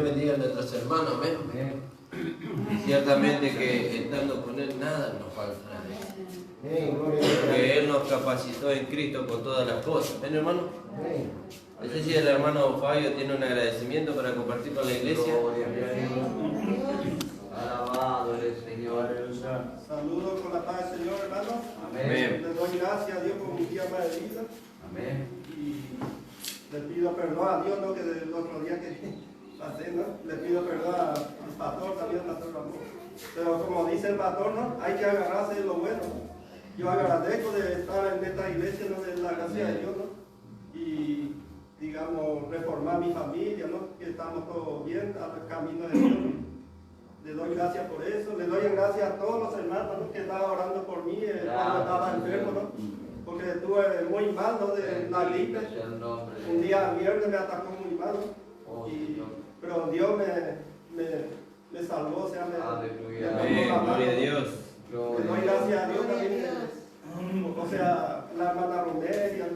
Dios bendiga a nuestros hermanos, amén. Y ciertamente que estando con Él nada nos faltará. Porque Él nos capacitó en Cristo con todas las cosas. ¿Ven, hermano? No sé si el hermano Fabio tiene un agradecimiento para compartir con la iglesia. Alabado el Señor. Saludos con la paz del Señor, hermano. Amén. Le doy gracias a Dios por un día más de vida. Amén. Y le pido perdón a Dios, ¿no? Que el otro día que pasé, ¿no? Le pido perdón al pastor, también al pastor Ramón. Pero como dice el pastor, ¿no? Hay que agarrarse de lo bueno, ¿no? Yo agradezco de estar en esta iglesia, ¿no? De la gracia de Dios, ¿no? Y, digamos, reformar mi familia, ¿no? Que estamos todos bien, al camino de Dios, ¿no? Le doy gracias por eso, le doy gracias a todos los hermanos, ¿no? Que estaban orando por mí cuando estaba enfermo, ¿no? Porque estuve muy mal, ¿no? De la gripe. Un día viernes me atacó muy mal, ¿no? Pero Dios me salvó, o sea, me Gloria a Dios. le doy gracias a Dios también. O sea, la hermana Romero y al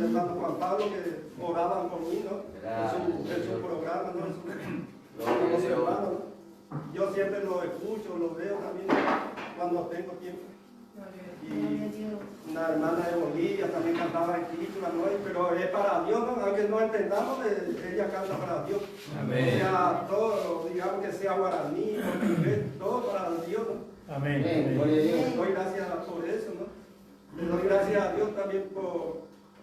hermano Juan Pablo que oraban por mí, ¿no? En su programa, ¿no? En los hermanos, ¿no? Yo siempre lo escucho, lo veo también cuando tengo tiempo. Y una hermana de Bolivia también cantaba en Quito, ¿no? Pero es para Dios, ¿no? Aunque no entendamos, ella canta para Dios. Amén. O sea, todo, digamos que sea guaraní, portugués, todo para Dios, ¿no? Amén. Le doy gracias por eso, ¿no? Le doy gracias a Dios también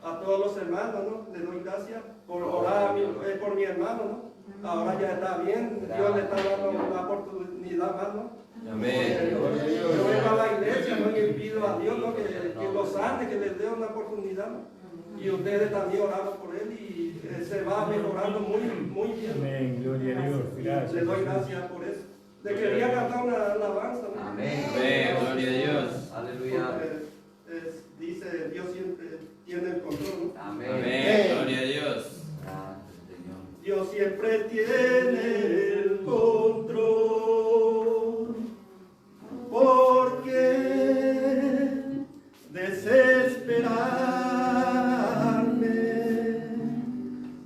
a todos los hermanos, ¿no? Le doy gracias por orar por mi hermano, ¿no? Ahora ya está bien, Dios le está dando una oportunidad más, ¿no? Amén. Yo vengo a la iglesia, ¿no? Y pido a Dios, ¿no? Que lo sane, que les dé una oportunidad, ¿no? Y ustedes también oraron por él y se va mejorando muy bien. Amén. Gloria a Dios. Gracias. Le doy gracias por eso. Le quería cantar una alabanza, ¿no? Amén. Amén. Gloria a Dios. Aleluya. Porque, dice, Dios siempre tiene el control, ¿no? Amén. Amén. Gloria a Dios. Gracias, Señor. Dios siempre tiene el control, porque desesperarme.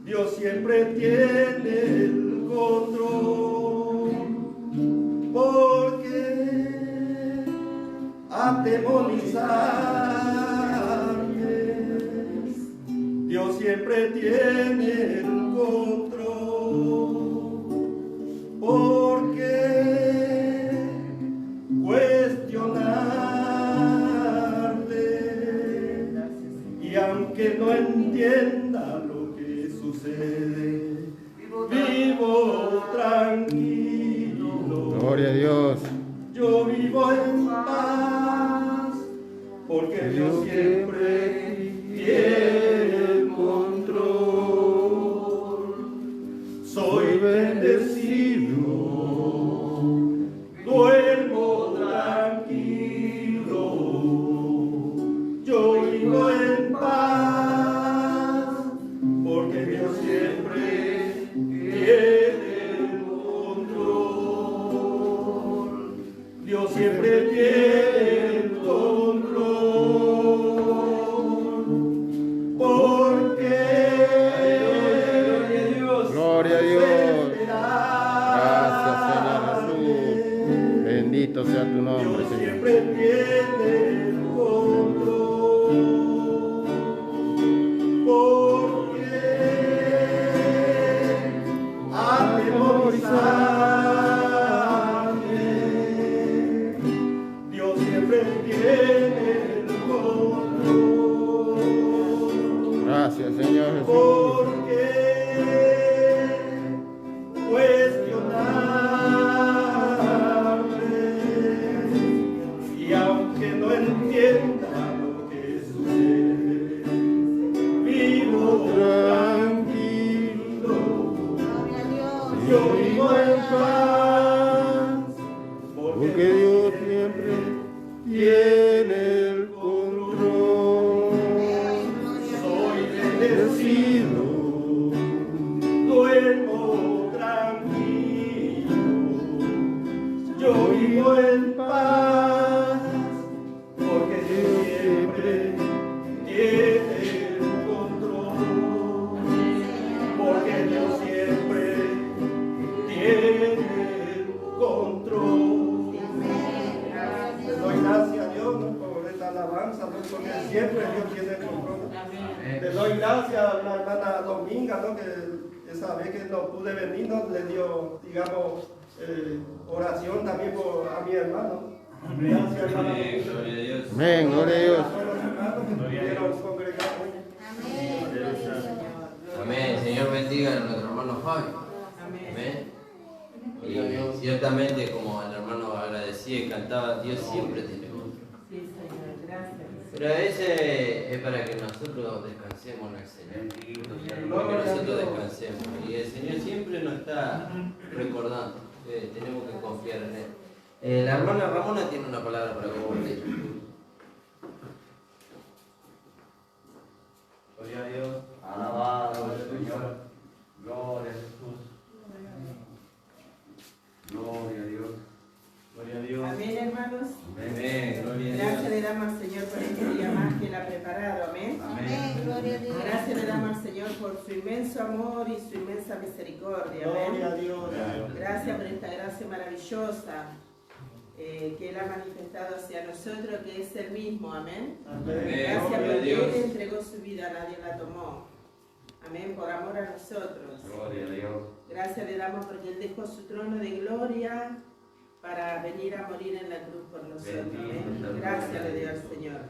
Dios siempre tiene el control, porque atemorizarme. Dios siempre tiene el control, porque cuestionarle, y aunque no entienda lo que sucede, vivo tranquilo. Gloria a Dios. Yo vivo en paz, porque Dios siempre tiene el control. Soy bendecido, duermo tranquilo. Yo vivo en paz, porque Dios siempre tiene el control. Dios siempre tiene el control, porque Gloria a Dios. Gracias, Señor Jesús. Bendito sea tu nombre, Dios Señor. siempre tiene el control, porque atemorizarme. Dios siempre tiene el control, Gracias, Señor Jesús. porque cuestionarme, y aunque no entienda lo que sucede, vivo tranquilo. Yo vivo en paz, Porque Dios siempre tiene el control. soy bendecido, duermo tranquilo. Yo vivo en paz, porque Dios siempre tiene el control, porque Dios siempre gracias a la hermana Dominga, ¿no? Que esa vez que no pude venir, ¿no? Le dio, digamos, oración también a mi hermano. Gracias, hermana Amén, Dominga. gloria a Dios. Amén, gloria a Dios. A todos los hermanos que pudieron congregar hoy. Amén. Señor bendiga a nuestro hermano Fabio. Amén. Y ciertamente, como el hermano agradecía y cantaba, Dios siempre tiene control. Sí, Señor, gracias. Pero ese es para que nosotros descansemos en el Señor. Para que nosotros descansemos. Y el Señor siempre nos está recordando que tenemos que confiar en Él. La hermana Ramona tiene una palabra para compartir. Gloria a Dios. Alabado el Señor. Gloria a Jesús. Gloria a Dios. Gloria a Dios. Amén, hermanos. Amén, gloria a Gracias Dios. le damos al Señor por este día más que Él ha preparado. Amén. Amén. Gloria a Dios. Gracias le damos al Señor por su inmenso amor y su inmensa misericordia. Amén. Gloria a Dios. Gracias por esta gracia maravillosa que Él ha manifestado hacia nosotros, que es el mismo. Amén. Amén. Gracias Gloria a porque Dios. Él entregó su vida, nadie la tomó. Amén, por amor a nosotros. Gloria a Dios. Gracias le damos porque Él dejó su trono de gloria para venir a morir en la cruz por nosotros. Amén. Gracias le doy al Señor.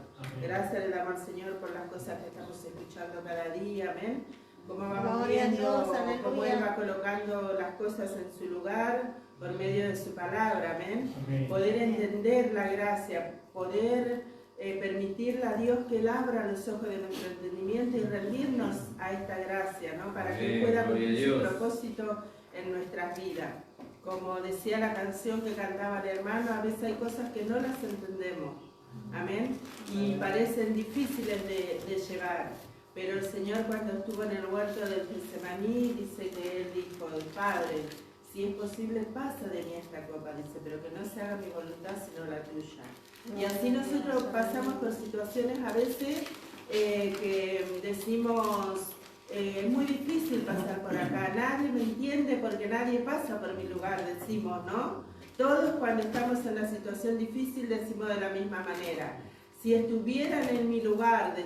Gracias le damos al Señor por las cosas que estamos escuchando cada día. Amén. Cómo vamos Gloria a viendo, Dios, aleluya. cómo Él va colocando las cosas en su lugar por medio de su palabra. Amén. Amén. Poder entender la gracia, poder permitirle a Dios que Él abra los ojos de nuestro entendimiento y rendirnos a esta gracia, ¿no? Para que Él Amén, pueda gloria a cumplir su Dios. propósito en nuestras vidas. Como decía la canción que cantaba el hermano, a veces hay cosas que no las entendemos. Amén. Y parecen difíciles de llevar. Pero el Señor, cuando estuvo en el huerto del Getsemaní, dice que Él dijo: Padre, si es posible, pasa de mí esta copa, dice, pero que no se haga mi voluntad sino la tuya. Y así nosotros pasamos por situaciones a veces que decimos, es muy difícil pasar por acá, nadie me entiende porque nadie pasa por mi lugar, decimos, ¿no? Todos cuando estamos en una situación difícil decimos de la misma manera. Si estuvieran en mi lugar,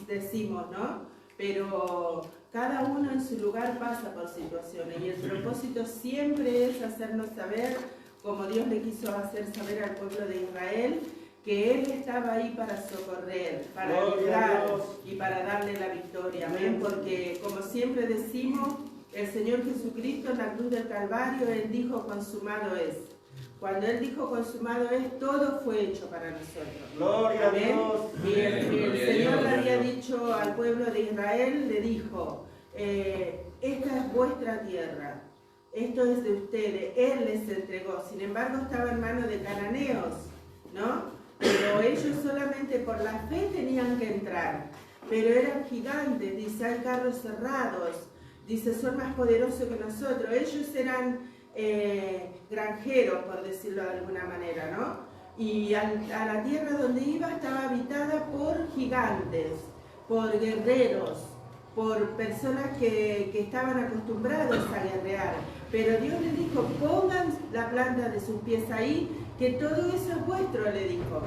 decimos, ¿no? Pero cada uno en su lugar pasa por situaciones y el propósito siempre es hacernos saber, como Dios le quiso hacer saber al pueblo de Israel, que Él estaba ahí para socorrer, para Gloria a librar Dios. y para darle la victoria. Amén. Porque como siempre decimos, el Señor Jesucristo en la cruz del Calvario, Él dijo: consumado es. Cuando Él dijo consumado es, todo fue hecho para nosotros. Gloria a Amén. Dios. Y el Gloria a Señor Dios. le había dicho al pueblo de Israel, le dijo, esta es vuestra tierra, esto es de ustedes, Él les entregó. Sin embargo, estaba en manos de cananeos, ¿no? Pero ellos solamente por la fe tenían que entrar. Pero eran gigantes, dice, hay carros cerrados, dice, son más poderosos que nosotros. Ellos eran granjeros, por decirlo de alguna manera, ¿no? Y a la tierra donde iba estaba habitada por gigantes, por guerreros, por personas que estaban acostumbrados a guerrear. Pero Dios le dijo, pongan la planta de sus pies ahí, que todo eso es vuestro, le dijo.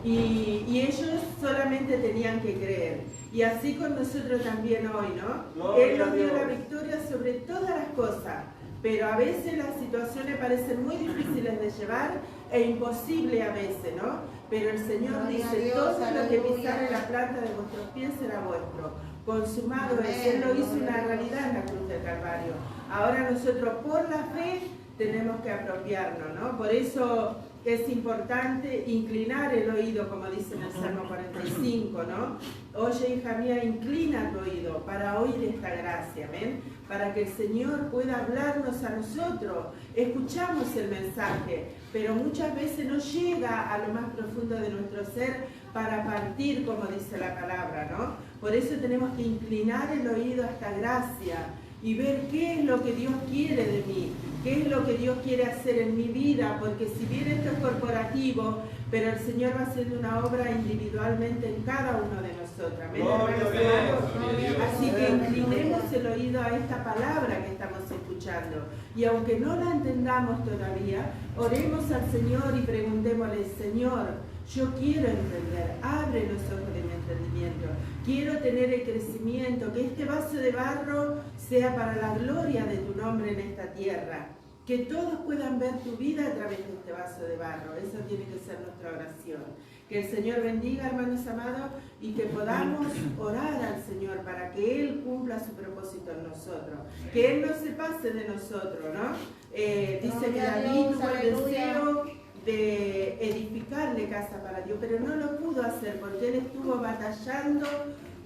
Y ellos solamente tenían que creer. Y así con nosotros también hoy, ¿no? Gloria Él nos a dio Dios. la victoria sobre todas las cosas. Pero a veces las situaciones parecen muy difíciles de llevar e imposible a veces, ¿no? Pero el Señor Gloria a dice, Dios, todo lo que aleluya. pisare la planta de vuestros pies será vuestro. Consumado es. Él lo hizo una realidad en la cruz del Calvario. Ahora nosotros por la fe tenemos que apropiarnos, ¿no? Por eso es importante inclinar el oído, como dice en el Salmo 45, ¿no? Oye, hija mía, inclina tu oído para oír esta gracia, ¿ven? Para que el Señor pueda hablarnos a nosotros. Escuchamos el mensaje, pero muchas veces no llega a lo más profundo de nuestro ser para partir, como dice la palabra, ¿no? Por eso tenemos que inclinar el oído a esta gracia y ver qué es lo que Dios quiere de mí, qué es lo que Dios quiere hacer en mi vida, porque si bien esto es corporativo, pero el Señor va haciendo una obra individualmente en cada uno de nosotros. nosotros. Amén, Gloria hermanos a Dios. amados. Así que inclinemos el oído a esta palabra que estamos escuchando. Y aunque no la entendamos todavía, oremos al Señor y preguntémosle: Señor, yo quiero entender, abre los ojos de mi entendimiento, quiero tener el crecimiento, que este vaso de barro sea para la gloria de tu nombre en esta tierra, que todos puedan ver tu vida a través de este vaso de barro. Eso tiene que ser nuestra oración. Que el Señor bendiga, hermanos amados, y que podamos orar al Señor para que Él cumpla su propósito en nosotros, que Él no se pase de nosotros, ¿no? Dice que David tuvo el deseo de edificarle casa para Dios, pero no lo pudo hacer porque él estuvo batallando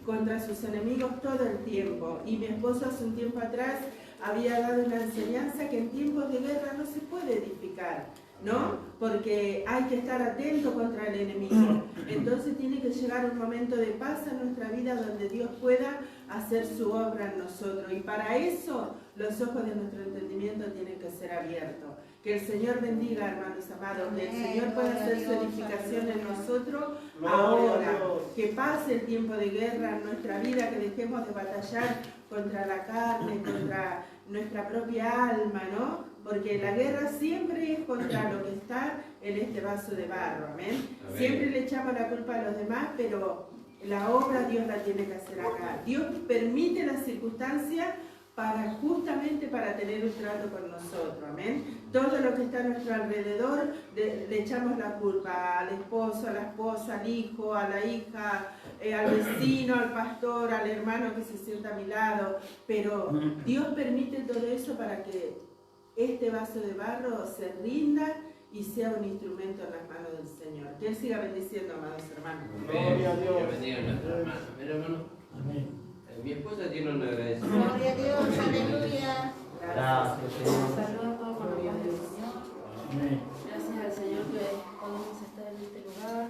contra sus enemigos todo el tiempo. Y mi esposo hace un tiempo atrás había dado una enseñanza que en tiempos de guerra no se puede edificar, ¿no? Porque hay que estar atento contra el enemigo. Entonces tiene que llegar un momento de paz en nuestra vida donde Dios pueda hacer su obra en nosotros. Y para eso los ojos de nuestro entendimiento tienen que ser abiertos. Que el Señor bendiga, hermanos amados, que el Señor pueda hacer su edificación en nosotros ahora, que pase el tiempo de guerra en nuestra vida, que dejemos de batallar contra la carne, contra nuestra propia alma, ¿no? Porque la guerra siempre es contra lo que está en este vaso de barro, ¿amén? Siempre le echamos la culpa a los demás, pero la obra Dios la tiene que hacer acá. Dios permite las circunstancias justamente para tener un trato con nosotros, amén. Todo lo que está a nuestro alrededor le echamos la culpa al esposo, a la esposa, al hijo, a la hija, al vecino, al pastor, al hermano que se sienta a mi lado, pero Dios permite todo eso para que este vaso de barro se rinda y sea un instrumento en las manos del Señor. Que Él siga bendiciendo, amados hermanos. Gloria a Dios. Que bendiga a nuestra hermana. Mira, hermano. Amén. Mi esposa tiene un agradecimiento. Gloria a Dios, aleluya. Gracias, Señor. Saludos a todos con la paz del Señor. Amén. Gracias al Señor que podemos estar en este lugar.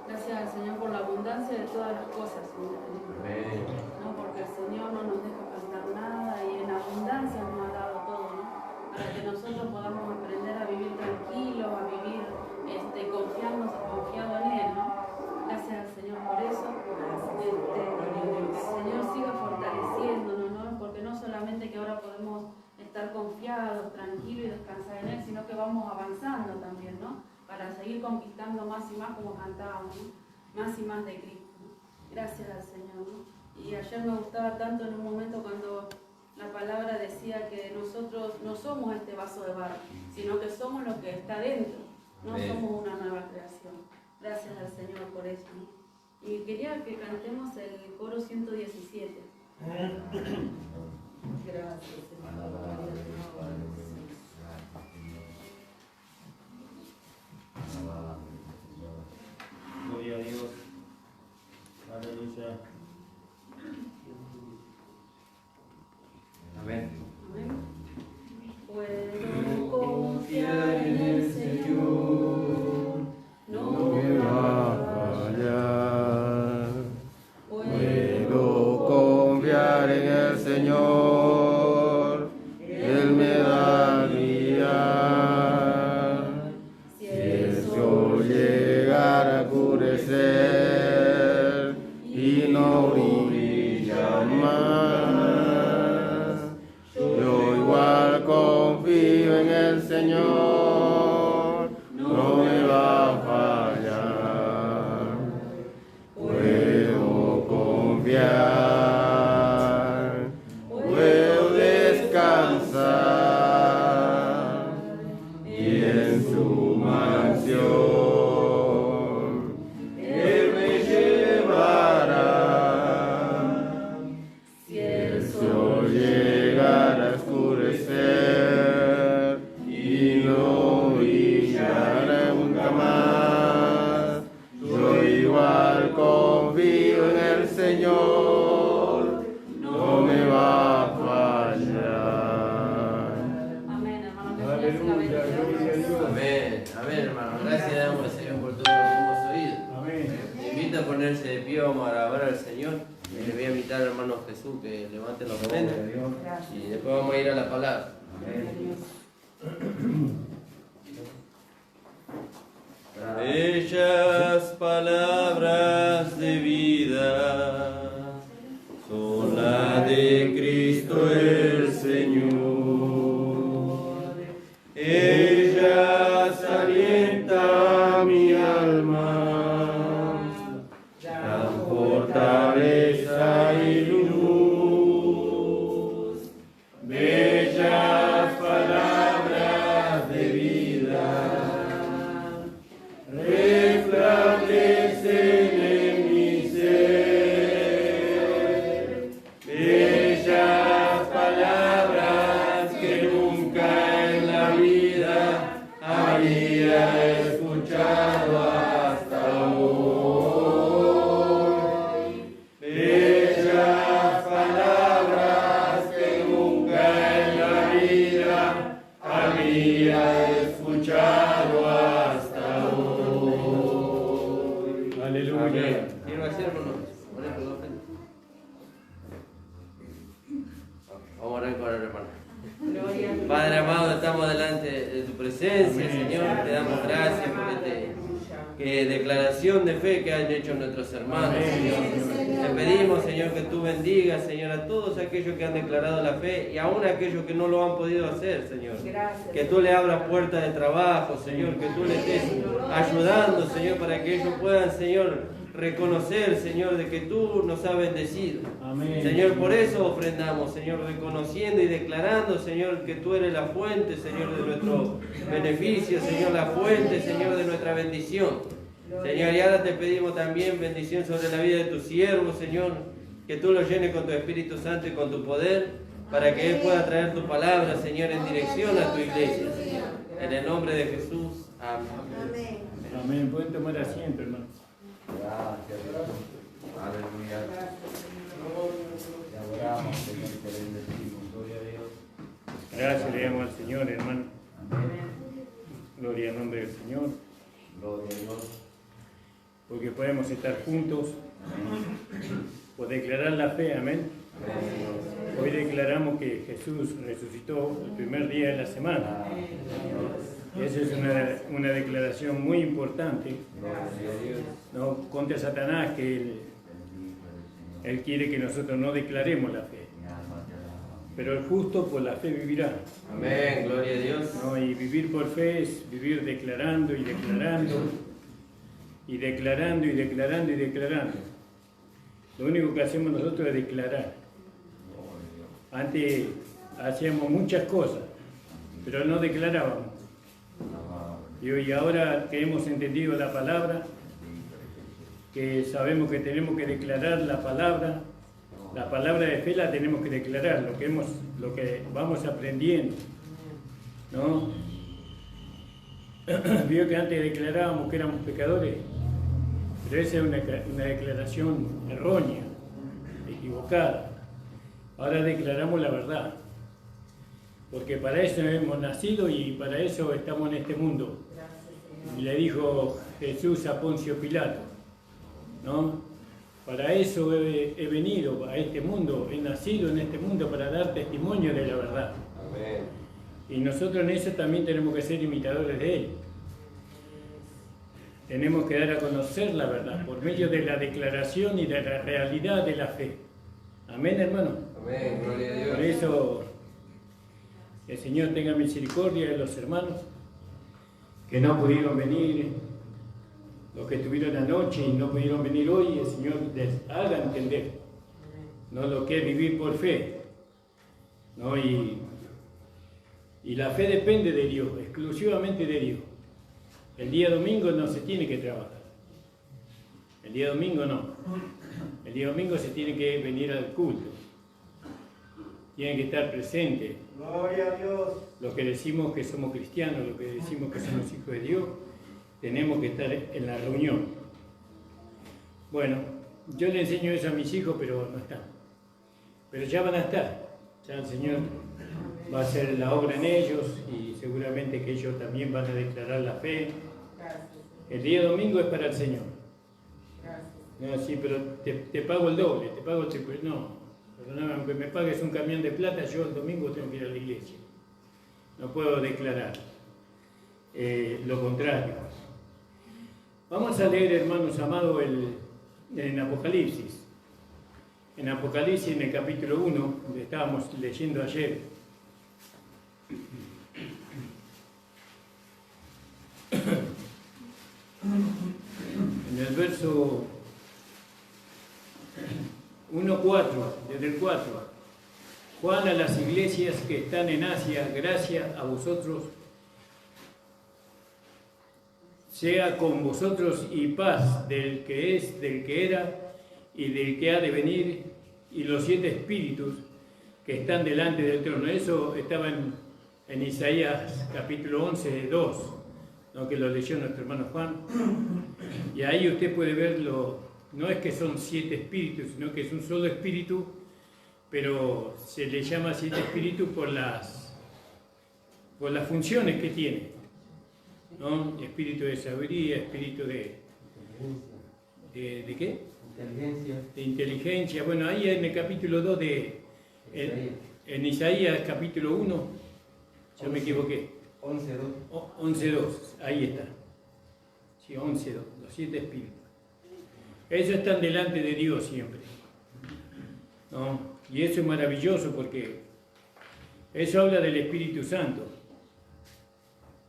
Gracias al Señor por la abundancia de todas las cosas, Señor. Amén. ¿No? Porque el Señor no nos deja faltar nada y en abundancia nos ha dado todo, ¿no? Para que nosotros podamos aprender a vivir tranquilos, a vivir confiado en Él, ¿no? Gracias al Señor por eso. Que el Señor siga fortaleciéndonos, ¿no? Porque no solamente que ahora podemos estar confiados, tranquilos y descansar en Él, sino que vamos avanzando también, ¿no? Para seguir conquistando más y más, como cantábamos, ¿no? Más y más de Cristo, ¿no? Gracias al Señor, ¿no? Y ayer me gustaba tanto en un momento cuando la palabra decía que nosotros no somos este vaso de barro, sino que somos lo que está dentro, no somos una nueva creación. Gracias al Señor por eso, ¿no? Y quería que cantemos el coro 117. Gracias, Gloria a Dios. Aleluya. Amén. Amén. Puedo confiar en el Señor, no me va a fallar. Puedo confiar en el Señor, Él me da guía. Si el sol llegara a oscurecer y no brilla más, yo igual confío en el Señor, no me va a fallar. Puedo confiar, puedo descansar y en su mansión Él me llevará. Si el sol llegara a oscurecer y no brillara nunca más, yo igual confío en el Señor, no me va a fallar. Amén, hermano, que Dios siga bendiciendo. Amén. Amén, hermano. Gracias damos al Señor por todo lo que hemos oído. Amén. Me invito a ponerse de pie, vamos a alabar al Señor. Y le voy a invitar al hermano Jesús que levante los ofrendas. Y después vamos a ir a la palabra. Bellas palabras de vida. había escuchado hasta hoy. Aleluya. Amén. Quiero hacer hermanos. Vamos a orar con el hermano. Gloria a ti. Padre amado, estamos delante de tu presencia, Amén. Señor. Te damos gracias por que declaración de fe que han hecho nuestros hermanos, Amén. Señor. Te pedimos, Señor, que tú bendigas, Señor, a todos aquellos que han declarado la fe y aún a aquellos que no lo han podido hacer, Señor. Gracias. Que tú le abras puertas de trabajo, Señor, que tú le estés ayudando, Señor, para que ellos puedan, Señor, reconocer, Señor, de que tú nos has bendecido. Amén. Señor, por eso ofrendamos, Señor, reconociendo y declarando, Señor, que tú eres la fuente, Señor, de nuestro beneficio, Señor, la fuente, Señor, de nuestra bendición. Señor, y ahora te pedimos también bendición sobre la vida de tu siervo, Señor, que tú lo llenes con tu Espíritu Santo y con tu poder, para que Él pueda traer tu palabra, Señor, en dirección a tu iglesia. En el nombre de Jesús. Amén. Amén. Pueden tomar asiento, hermano. Gracias, Dios. Aleluya. Te adoramos, Señor, te bendecimos. Gloria a Dios. Gracias le damos al Señor, hermano. Amén. Gloria al nombre del Señor. Gloria a Dios. Porque podemos estar juntos por declarar la fe, amén. Hoy declaramos que Jesús resucitó el primer día de la semana. Esa es una declaración muy importante, ¿no? Contra Satanás, que él quiere que nosotros no declaremos la fe. Pero el justo por la fe vivirá. Amén, gloria a Dios. ¿No? Y vivir por fe es vivir declarando y declarando, y declarando y declarando y declarando. Lo único que hacemos nosotros es declarar. Antes hacíamos muchas cosas, pero no declarábamos. Y hoy ahora que hemos entendido la palabra, que sabemos que tenemos que declarar la palabra de fe la tenemos que declarar, lo que vamos aprendiendo, ¿no? Vio que antes declarábamos que éramos pecadores, pero esa es una declaración errónea, equivocada. Ahora declaramos la verdad, porque para eso hemos nacido y para eso estamos en este mundo. Y le dijo Jesús a Poncio Pilato, ¿no? Para eso he venido a este mundo, he nacido en este mundo para dar testimonio de la verdad. Amén. Y nosotros en eso también tenemos que ser imitadores de Él. Tenemos que dar a conocer la verdad por medio de la declaración y de la realidad de la fe. Amén, hermano. Amén, gloria a Dios. Por eso, el Señor tenga misericordia de los hermanos que no pudieron venir, los que estuvieron anoche y no pudieron venir hoy, el Señor les haga entender, ¿no? Lo que es vivir por fe, ¿no? Y la fe depende de Dios, exclusivamente de Dios. El día domingo no se tiene que trabajar. El día domingo no. El día domingo se tiene que venir al culto. Tienen que estar presentes. Gloria a Dios. Los que decimos que somos cristianos, los que decimos que somos hijos de Dios, tenemos que estar en la reunión. Bueno, yo le enseño eso a mis hijos, pero no están. Pero ya van a estar. Ya el Señor va a hacer la obra en ellos y seguramente que ellos también van a declarar la fe. El día domingo es para el Señor. No, sí, pero te pago el doble, te pago el triple. No, perdóname, aunque me pagues un camión de plata, yo el domingo tengo que ir a la iglesia. No puedo declarar lo contrario. Vamos a leer, hermanos amados, en Apocalipsis. En Apocalipsis, en el capítulo 1, donde estábamos leyendo ayer. En el verso 1:4, desde el 4. Juan a las iglesias que están en Asia, gracia a vosotros, sea con vosotros y paz del que es, del que era y del que ha de venir, y los 7 espíritus que están delante del trono. Eso estaba en Isaías capítulo 11, 2, ¿no? Que lo leyó nuestro hermano Juan. Y ahí usted puede verlo, no es que son 7 espíritus, sino que es un solo espíritu, pero se le llama 7 espíritus por las por las funciones que tiene, ¿no? Espíritu de sabiduría, espíritu ¿de qué? Inteligencia. De inteligencia. Bueno, ahí en el capítulo 2 en Isaías capítulo 1, ya me equivoqué. 11:2. 11.2, ahí está. Sí, 11.2, los 7 espíritus. Ellos están delante de Dios siempre, ¿no? Y eso es maravilloso porque eso habla del Espíritu Santo,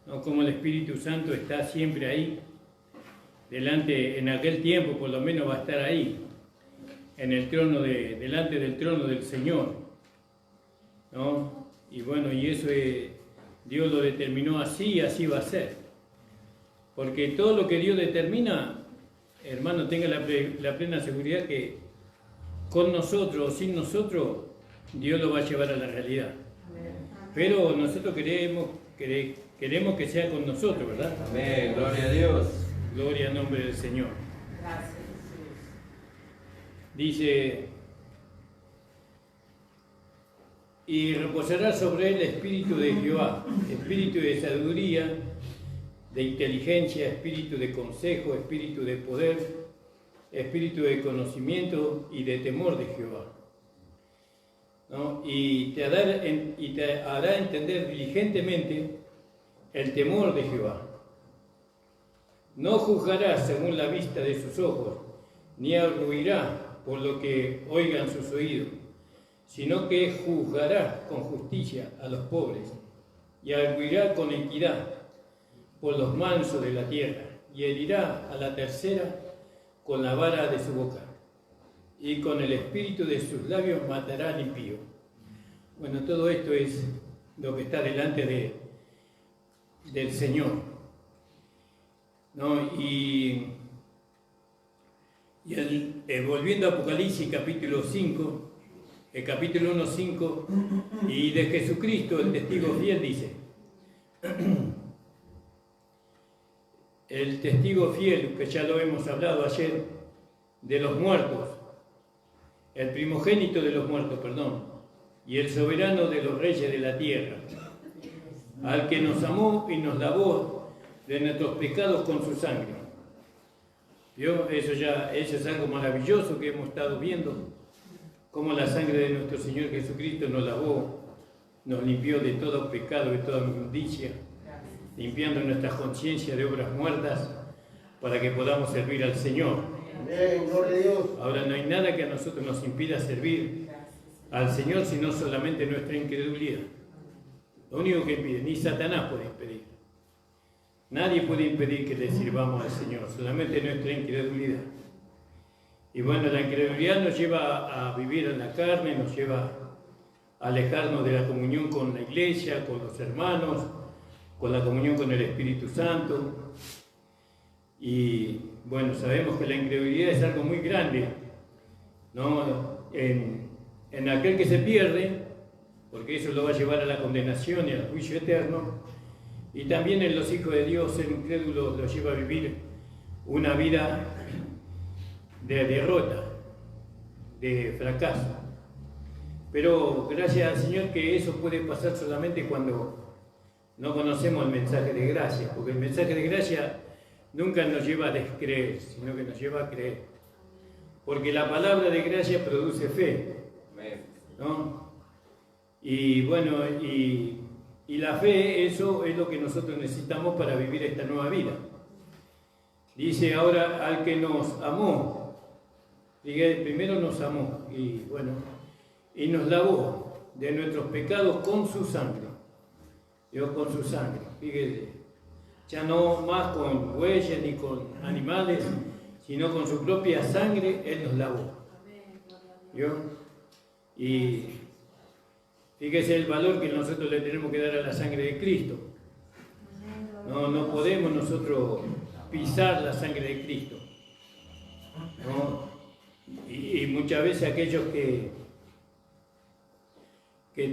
¿no? Como el Espíritu Santo está siempre ahí, delante, en aquel tiempo por lo menos va a estar ahí, en el trono delante del trono del Señor, ¿no? Y bueno, y eso Dios lo determinó así y así va a ser. Porque todo lo que Dios determina, hermano, tenga la plena seguridad que con nosotros o sin nosotros, Dios lo va a llevar a la realidad. Pero nosotros queremos que sea con nosotros, ¿verdad? Amén, gloria a Dios. Gloria al nombre del Señor. Gracias, Jesús. Dice, y reposará sobre él el espíritu de Jehová, espíritu de sabiduría, de inteligencia, espíritu de consejo, espíritu de poder, espíritu de conocimiento y de temor de Jehová, ¿no? Y te hará entender diligentemente el temor de Jehová. No juzgará según la vista de sus ojos, ni arguirá por lo que oigan sus oídos, sino que juzgará con justicia a los pobres y arguirá con equidad por los mansos de la tierra, y herirá a la tercera con la vara de su boca, y con el espíritu de sus labios matará al impío. Bueno, todo esto es lo que está delante del Señor, ¿no? Y volviendo a Apocalipsis capítulo 5, el capítulo 1:5, y de Jesucristo, el testigo fiel, dice, el testigo fiel, que ya lo hemos hablado ayer, de los muertos, el primogénito de los muertos, perdón, y el soberano de los reyes de la tierra, al que nos amó y nos lavó de nuestros pecados con su sangre. ¿Vio? Eso es algo maravilloso que hemos estado viendo, cómo la sangre de nuestro Señor Jesucristo nos lavó, nos limpió de todo pecado, de toda inmundicia, limpiando nuestra conciencia de obras muertas para que podamos servir al Señor. Amén, gloria a Dios. Ahora no hay nada que a nosotros nos impida servir al Señor, sino solamente nuestra incredulidad. Lo único que impide, ni Satanás puede impedir. Nadie puede impedir que le sirvamos al Señor, solamente nuestra incredulidad. Y bueno, la incredulidad nos lleva a vivir en la carne, nos lleva a alejarnos de la comunión con la iglesia, con los hermanos, con la comunión con el Espíritu Santo. Y bueno, sabemos que la incredulidad es algo muy grande, ¿no? En aquel que se pierde, porque eso lo va a llevar a la condenación y al juicio eterno, y también en los hijos de Dios, el incrédulo lo lleva a vivir una vida de derrota, de fracaso. Pero gracias al Señor que eso puede pasar solamente cuando no conocemos el mensaje de gracia, porque el mensaje de gracia nunca nos lleva a descreer, sino que nos lleva a creer. Porque la palabra de gracia produce fe, ¿no? Y bueno, y la fe, eso es lo que nosotros necesitamos para vivir esta nueva vida. Dice ahora, al que nos amó, primero nos amó, y bueno, y nos lavó de nuestros pecados con su sangre. Dios con su sangre, fíjese, ya no más con bueyes ni con animales, sino con su propia sangre, Él nos lavó. ¿Vio? Y fíjese el valor que nosotros le tenemos que dar a la sangre de Cristo. No podemos nosotros pisar la sangre de Cristo, ¿no? Y muchas veces aquellos que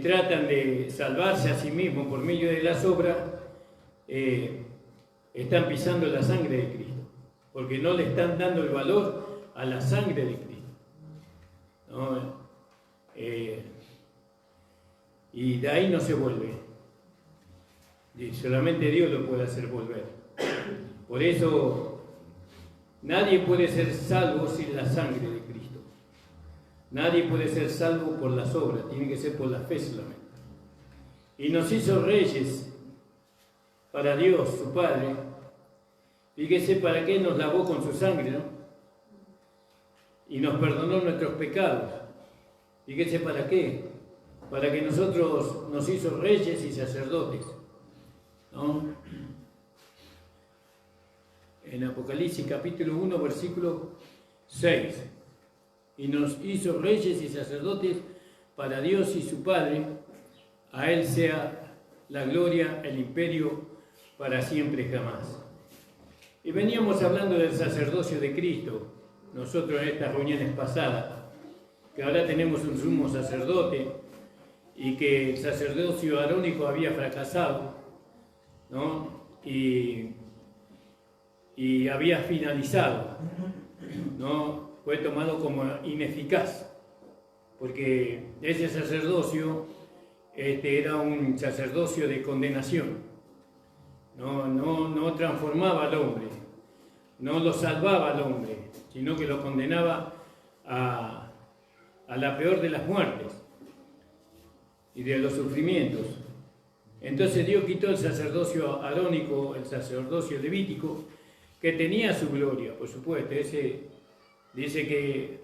tratan de salvarse a sí mismos por medio de las obras, están pisando la sangre de Cristo, porque no le están dando el valor a la sangre de Cristo, ¿no? Y de ahí no se vuelve. Y solamente Dios lo puede hacer volver. Por eso nadie puede ser salvo sin la sangre de Cristo. Nadie puede ser salvo por las obras, tiene que ser por la fe solamente. Y nos hizo reyes para Dios, su Padre. Fíjese para qué nos lavó con su sangre, ¿no? Y nos perdonó nuestros pecados. Fíjese para qué. Para que nosotros nos hizo reyes y sacerdotes, ¿no? En Apocalipsis capítulo 1, versículo 6. Y nos hizo reyes y sacerdotes para Dios y su Padre. A Él sea la gloria, el imperio, para siempre jamás. Y veníamos hablando del sacerdocio de Cristo, nosotros en estas reuniones pasadas, que ahora tenemos un sumo sacerdote y que el sacerdocio arónico había fracasado, ¿no? Y había finalizado, ¿no? Fue tomado como ineficaz, porque ese sacerdocio era un sacerdocio de condenación, no transformaba al hombre, no lo salvaba al hombre, sino que lo condenaba a la peor de las muertes y de los sufrimientos. Entonces Dios quitó el sacerdocio arónico, el sacerdocio levítico, que tenía su gloria, por supuesto. Dice que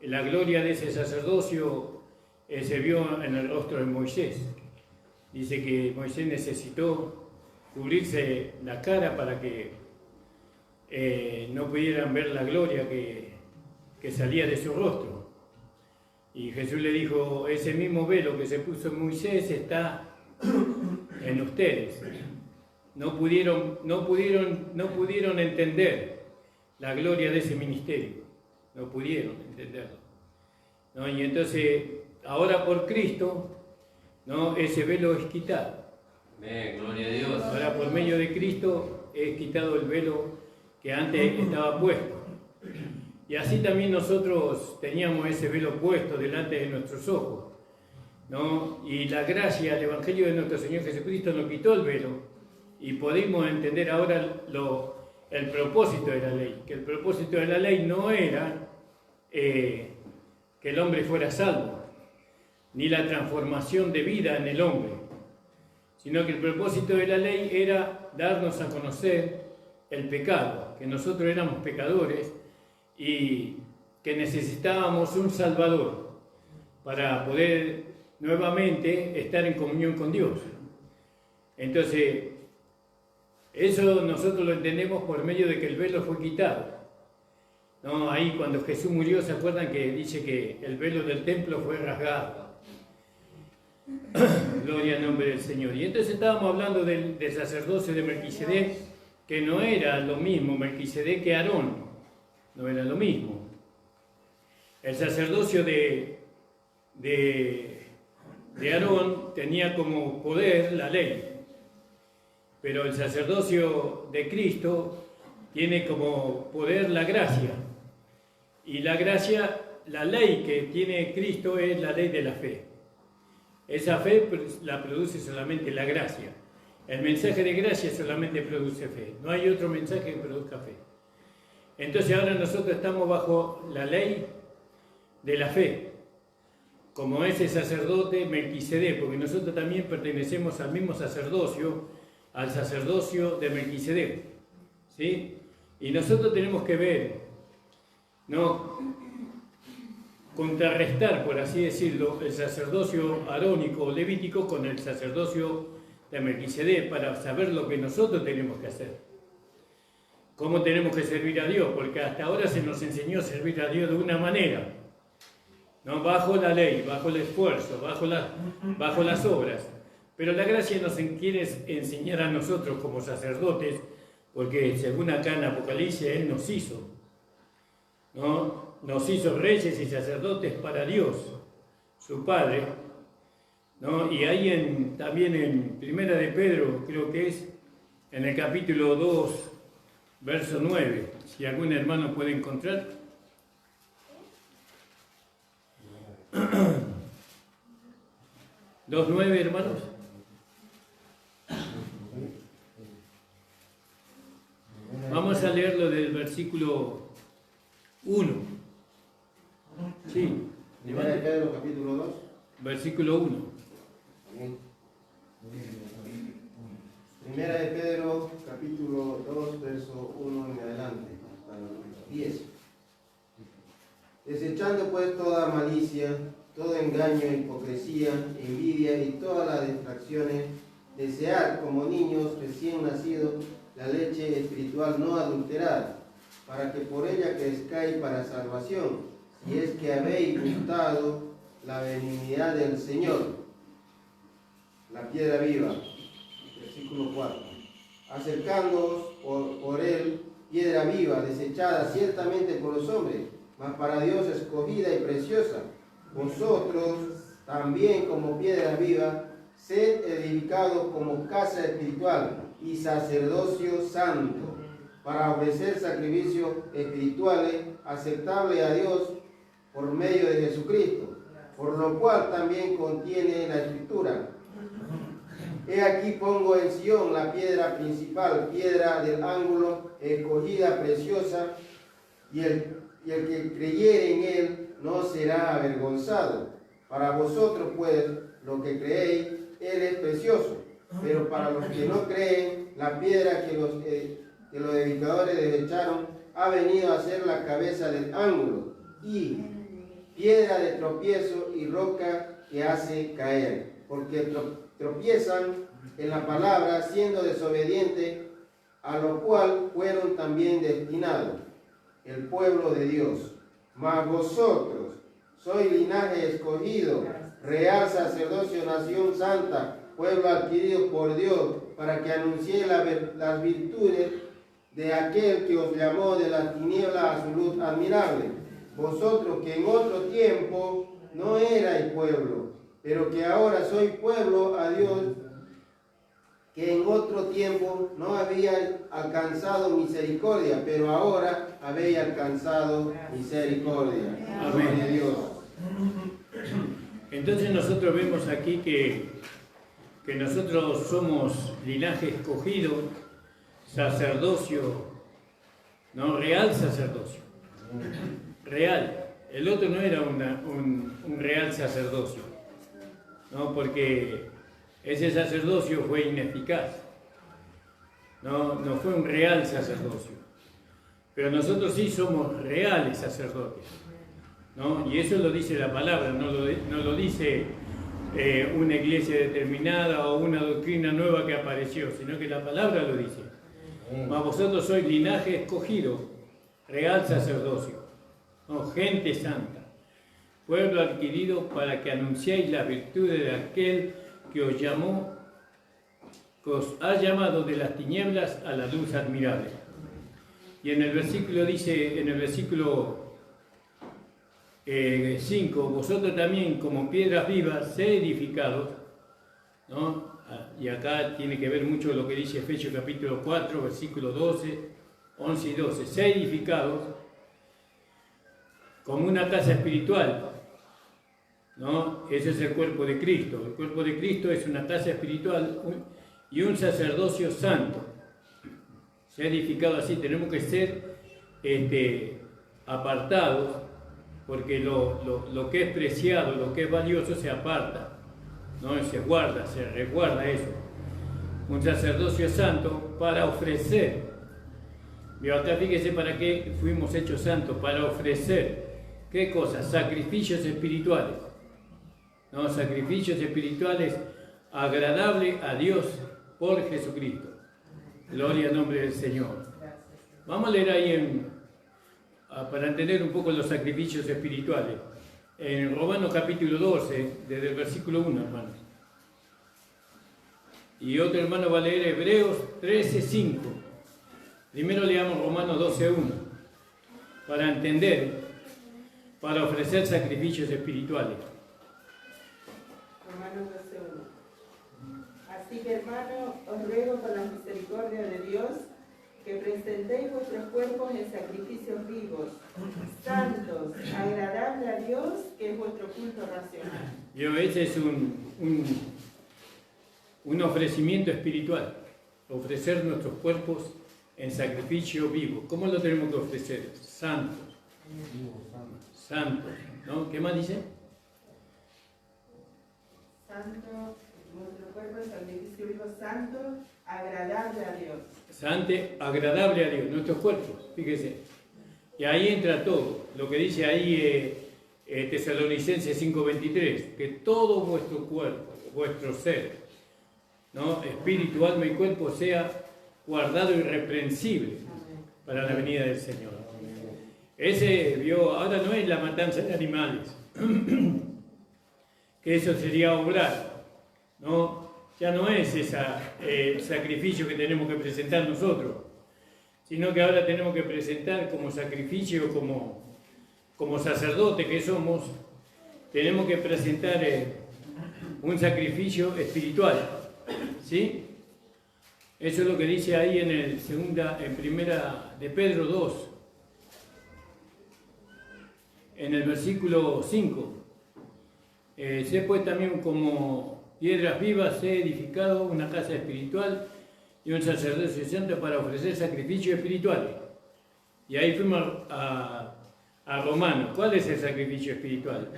la gloria de ese sacerdocio se vio en el rostro de Moisés. Dice que Moisés necesitó cubrirse la cara para que no pudieran ver la gloria que salía de su rostro. Y Jesús le dijo, ese mismo velo que se puso en Moisés está en ustedes. No pudieron entender la gloria de ese ministerio. No pudieron entenderlo, ¿no? Y entonces, ahora por Cristo, ¿no? Ese velo es quitado. Amén, gloria a Dios. Ahora por medio de Cristo es quitado el velo que antes estaba puesto. Y así también nosotros teníamos ese velo puesto delante de nuestros ojos, ¿no? Y la gracia, el Evangelio de nuestro Señor Jesucristo nos quitó el velo y podemos entender ahora el propósito de la ley. Que el propósito de la ley no era que el hombre fuera salvo, ni la transformación de vida en el hombre, sino que el propósito de la ley era darnos a conocer el pecado, que nosotros éramos pecadores y que necesitábamos un Salvador para poder nuevamente estar en comunión con Dios. Entonces, eso nosotros lo entendemos por medio de que el velo fue quitado, ¿no? Ahí cuando Jesús murió, ¿se acuerdan que dice que el velo del templo fue rasgado? Gloria al nombre del Señor. Y entonces estábamos hablando del sacerdocio de Melquisedec, que no era lo mismo Melquisedec que Aarón, no era lo mismo. El sacerdocio de Aarón tenía como poder la ley, pero el sacerdocio de Cristo tiene como poder la gracia. Y la gracia, la ley que tiene Cristo es la ley de la fe. Esa fe la produce solamente la gracia. El mensaje de gracia solamente produce fe. No hay otro mensaje que produzca fe. Entonces ahora nosotros estamos bajo la ley de la fe, como ese sacerdote Melquisedec, porque nosotros también pertenecemos al mismo sacerdocio, al sacerdocio de Melquisedec, ¿sí? Y nosotros tenemos que ver, ¿no? Contrarrestar, por así decirlo, el sacerdocio arónico o levítico con el sacerdocio de Melquisedec para saber lo que nosotros tenemos que hacer. Cómo tenemos que servir a Dios, porque hasta ahora se nos enseñó a servir a Dios de una manera, ¿no? Bajo la ley, bajo el esfuerzo, bajo las obras. Pero la gracia nos quiere enseñar a nosotros como sacerdotes, porque según acá en Apocalipsis, Él nos hizo, ¿no? Nos hizo reyes y sacerdotes para Dios, su Padre, ¿no? Y ahí también en Primera de Pedro, creo que es, en el capítulo 2, verso 9, si algún hermano puede encontrar. 2:9, hermanos. versículo 1. Sí. Primera de Pedro, capítulo 2. Versículo 1. Bien. Primera de Pedro, capítulo 2, verso 1 en adelante, hasta el 10. Desechando pues toda malicia, todo engaño, hipocresía, envidia y todas las distracciones, desear como niños recién nacidos la leche espiritual no adulterada, para que por ella crezcáis para salvación, si es que habéis gustado la benignidad del Señor. La piedra viva, versículo 4. Acercándoos por él, piedra viva, desechada ciertamente por los hombres, mas para Dios escogida y preciosa. Vosotros también como piedra viva, sed edificados como casa espiritual y sacerdocio santo, para ofrecer sacrificios espirituales aceptables a Dios por medio de Jesucristo, por lo cual también contiene la Escritura. He aquí pongo en Sión la piedra principal, piedra del ángulo, escogida, preciosa, y el que creyere en él no será avergonzado. Para vosotros, pues, lo que creéis, él es precioso, pero para los que no creen, la piedra que los edificadores desecharon ha venido a ser la cabeza del ángulo, y piedra de tropiezo y roca que hace caer, porque tropiezan en la palabra, siendo desobedientes, a lo cual fueron también destinados el pueblo de Dios. Mas vosotros sois linaje escogido, real sacerdocio, nación santa, pueblo adquirido por Dios, para que anunciéis las virtudes de aquel que os llamó de la tiniebla a su luz admirable. Vosotros que en otro tiempo no erais pueblo, pero que ahora sois pueblo a Dios, que en otro tiempo no habíais alcanzado misericordia, pero ahora habéis alcanzado misericordia. Amén. De Dios. Entonces nosotros vemos aquí que nosotros somos linaje escogido, sacerdocio, no real sacerdocio, real. El otro no era un real sacerdocio, no, porque ese sacerdocio fue ineficaz, no fue un real sacerdocio, pero nosotros sí somos reales sacerdotes, ¿no? Y eso lo dice la palabra, no lo dice una iglesia determinada o una doctrina nueva que apareció, sino que la palabra lo dice. Mas vosotros sois linaje escogido, real sacerdocio, ¿no? Gente santa, pueblo adquirido para que anunciéis las virtudes de aquel que os llamó, que os ha llamado de las tinieblas a la luz admirable. Y en el versículo dice, en el versículo 5, vosotros también como piedras vivas, sed edificados, ¿no? Y acá tiene que ver mucho lo que dice Efesios capítulo 4, versículos 12, 11 y 12, sed edificados como una casa espiritual, ¿no? Ese es el cuerpo de Cristo. El cuerpo de Cristo es una casa espiritual y un sacerdocio santo. Se ha edificado así, tenemos que ser apartados, porque lo que es preciado, lo que es valioso se aparta, ¿no? Se guarda, se resguarda eso. Un sacerdocio santo para ofrecer. Y acá fíjese para qué fuimos hechos santos, para ofrecer, ¿qué cosas? Sacrificios espirituales, ¿no? Sacrificios espirituales agradables a Dios por Jesucristo. Gloria al nombre del Señor. Vamos a leer ahí para entender un poco los sacrificios espirituales. En Romanos capítulo 12, desde el versículo 1, hermanos. Y otro hermano va a leer Hebreos 13, 5. Primero leamos Romanos 12, 1. Para entender, para ofrecer sacrificios espirituales. Romanos 12:1. Así que, hermano, os ruego por la misericordia de Dios que presentéis vuestros cuerpos en sacrificios vivos, santos, agradables a Dios, que es vuestro culto racional. Ese es un ofrecimiento espiritual, ofrecer nuestros cuerpos en sacrificio vivo. ¿Cómo lo tenemos que ofrecer? Santo. Santo. ¿No? ¿Qué más dice? Santo, nuestro cuerpo es sacrificio vivo, santo, agradable a Dios. Santo, agradable a Dios, nuestros cuerpos, fíjese. Y ahí entra todo, lo que dice ahí Tesalonicenses 5:23, que todo vuestro cuerpo, vuestro ser, ¿no? Espíritu, alma y cuerpo sea guardado irreprensible para la venida del Señor. Ahora no es la matanza de animales, que eso sería obrar, ¿no? Ya no es ese sacrificio que tenemos que presentar nosotros, sino que ahora tenemos que presentar como sacrificio, como sacerdote que somos, tenemos que presentar un sacrificio espiritual, ¿sí? Eso es lo que dice ahí en primera de Pedro 2, en el versículo 5. Sé pues también como piedras vivas he edificado una casa espiritual y un sacerdocio santo para ofrecer sacrificios espirituales. Y ahí fuimos a Romanos. ¿Cuál es el sacrificio espiritual?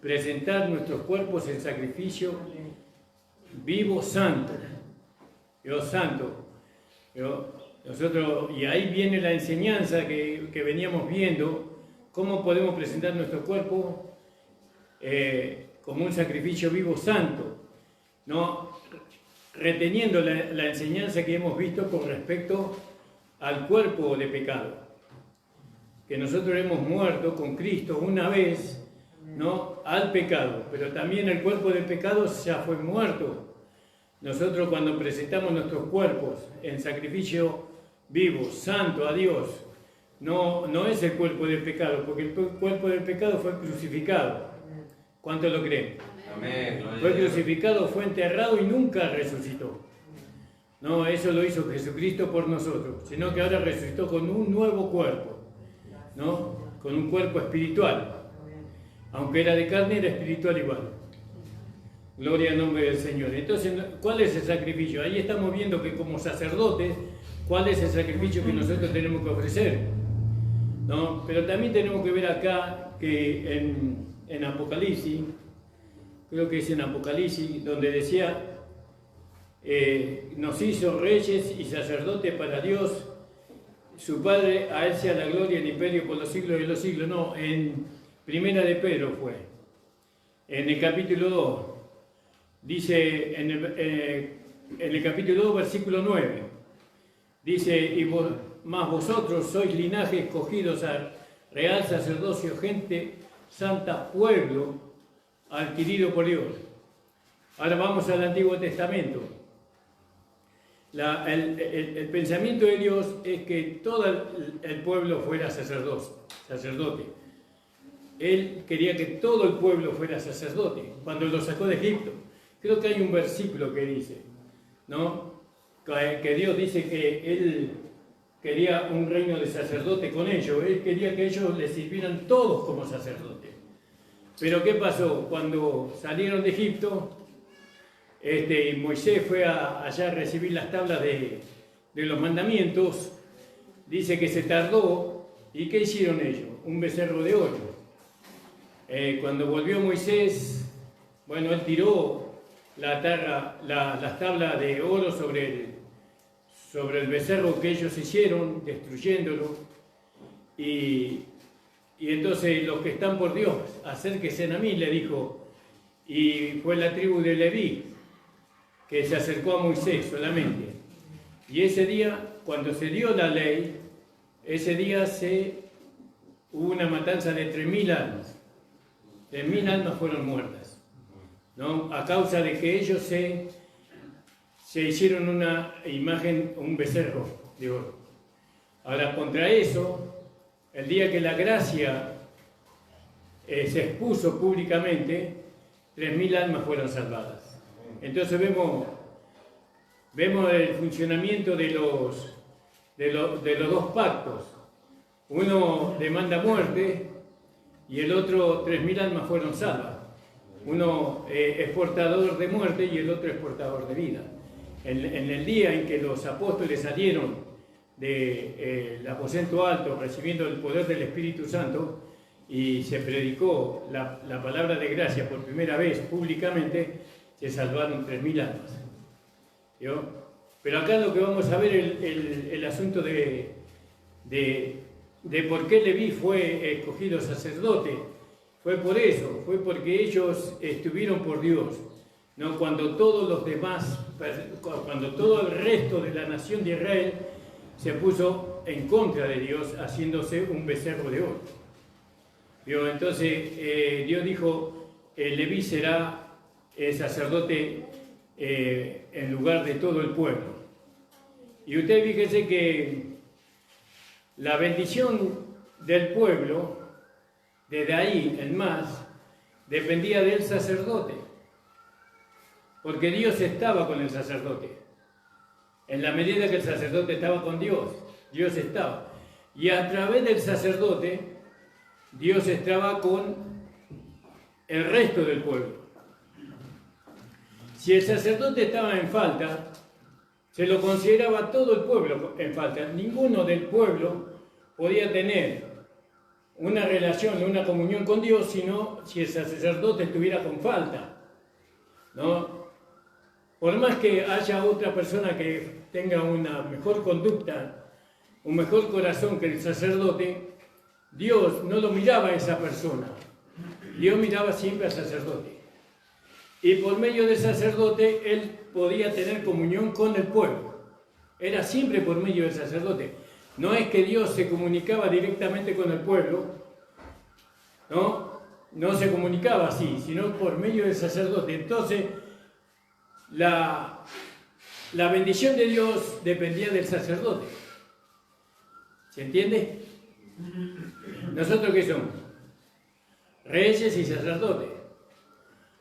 Presentar nuestros cuerpos en sacrificio vivo, santo. Dios santo. Y ahí viene la enseñanza que veníamos viendo, cómo podemos presentar nuestro cuerpo como un sacrificio vivo, santo, ¿no? Reteniendo la enseñanza que hemos visto con respecto al cuerpo de pecado, que nosotros hemos muerto con Cristo una vez, ¿no? Al pecado, pero también el cuerpo de pecado ya fue muerto. Nosotros cuando presentamos nuestros cuerpos en sacrificio vivo, santo a Dios, no es el cuerpo del pecado, porque el cuerpo del pecado fue crucificado. ¿Cuántos lo creen? Amén. Fue crucificado, fue enterrado y nunca resucitó. No, eso lo hizo Jesucristo por nosotros, sino que ahora resucitó con un nuevo cuerpo, ¿no? Con un cuerpo espiritual. Aunque era de carne, era espiritual igual. Gloria al nombre del Señor. Entonces, ¿cuál es el sacrificio? Ahí estamos viendo que como sacerdotes, ¿cuál es el sacrificio que nosotros tenemos que ofrecer? ¿No? Pero también tenemos que ver acá que en Apocalipsis, creo que es en Apocalipsis, donde decía, nos hizo reyes y sacerdotes para Dios, su Padre, a Él sea la gloria y el imperio por los siglos de los siglos. No, en Primera de Pedro fue, en el capítulo 2, dice, en el capítulo 2, versículo 9, dice, mas vosotros sois linaje escogidos a real sacerdocio, gente santa, pueblo adquirido por Dios. Ahora vamos al Antiguo Testamento. El pensamiento de Dios es que todo el pueblo fuera sacerdote. Él quería que todo el pueblo fuera sacerdote cuando lo sacó de Egipto. Creo que hay un versículo que dice, ¿no? Que Dios dice que Él quería un reino de sacerdote con ellos. Él quería que ellos le sirvieran todos como sacerdotes. Pero ¿qué pasó? Cuando salieron de Egipto, Moisés fue allá a recibir las tablas de los mandamientos. Dice que se tardó. ¿Y qué hicieron ellos? Un becerro de oro. Cuando volvió Moisés, bueno, él tiró las tablas de oro sobre el becerro que ellos hicieron, destruyéndolo. Y entonces los que están por Dios, acérquense a mí, le dijo. Y fue la tribu de Leví que se acercó a Moisés solamente. Y ese día, cuando se dio la ley, ese día hubo una matanza de 3.000 almas. 3.000 almas fueron muertas, ¿no? A causa de que ellos se hicieron una imagen, un becerro de oro. Ahora, contra eso, el día que la gracia se expuso públicamente, 3.000 almas fueron salvadas. Entonces vemos el funcionamiento de los dos pactos. Uno demanda muerte y el otro 3.000 almas fueron salvas. Uno es portador de muerte y el otro es portador de vida. En el día en que los apóstoles salieron del aposento alto, recibiendo el poder del Espíritu Santo, y se predicó la palabra de gracia por primera vez públicamente, se salvaron 3.000 almas. ¿Vio? Pero acá lo que vamos a ver el asunto de por qué Leví fue escogido sacerdote. Fue por eso, fue porque ellos estuvieron por Dios, ¿no? Cuando todos los demás, cuando todo el resto de la nación de Israel se puso en contra de Dios, haciéndose un becerro de oro. ¿Vio? Entonces Dios dijo, Leví será sacerdote en lugar de todo el pueblo. Y usted fíjese que la bendición del pueblo, desde ahí en más, dependía del sacerdote, porque Dios estaba con el sacerdote. En la medida que el sacerdote estaba con Dios, Dios estaba. Y a través del sacerdote, Dios estaba con el resto del pueblo. Si el sacerdote estaba en falta, se lo consideraba todo el pueblo en falta. Ninguno del pueblo podía tener una relación, una comunión con Dios, sino si el sacerdote estuviera con falta, ¿no? Por más que haya otra persona que tenga una mejor conducta, un mejor corazón que el sacerdote, Dios no lo miraba a esa persona. Dios miraba siempre al sacerdote. Y por medio del sacerdote, él podía tener comunión con el pueblo. Era siempre por medio del sacerdote. No es que Dios se comunicaba directamente con el pueblo, no se comunicaba así, sino por medio del sacerdote. Entonces, la bendición de Dios dependía del sacerdote. ¿Se entiende? ¿Nosotros qué somos? Reyes y sacerdotes.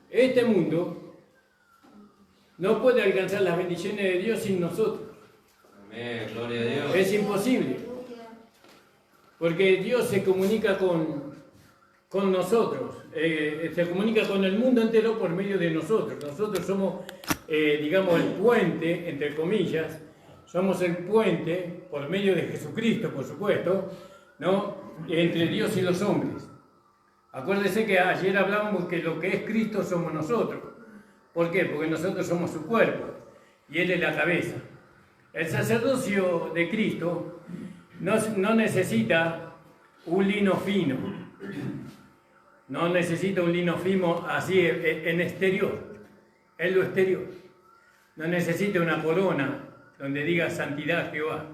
Este mundo no puede alcanzar las bendiciones de Dios sin nosotros. Amén, gloria a Dios. Es imposible. Porque Dios se comunica con nosotros, se comunica con el mundo entero por medio de nosotros. Nosotros somos, digamos, el puente, entre comillas, somos el puente, por medio de Jesucristo, por supuesto, ¿no?, entre Dios y los hombres. Acuérdense que ayer hablábamos que lo que es Cristo somos nosotros. ¿Por qué? Porque nosotros somos su cuerpo y Él es la cabeza. El sacerdocio de Cristo no necesita un lino fino. No necesita un lino fino así en exterior. Es lo exterior. No necesita una corona donde diga santidad Jehová.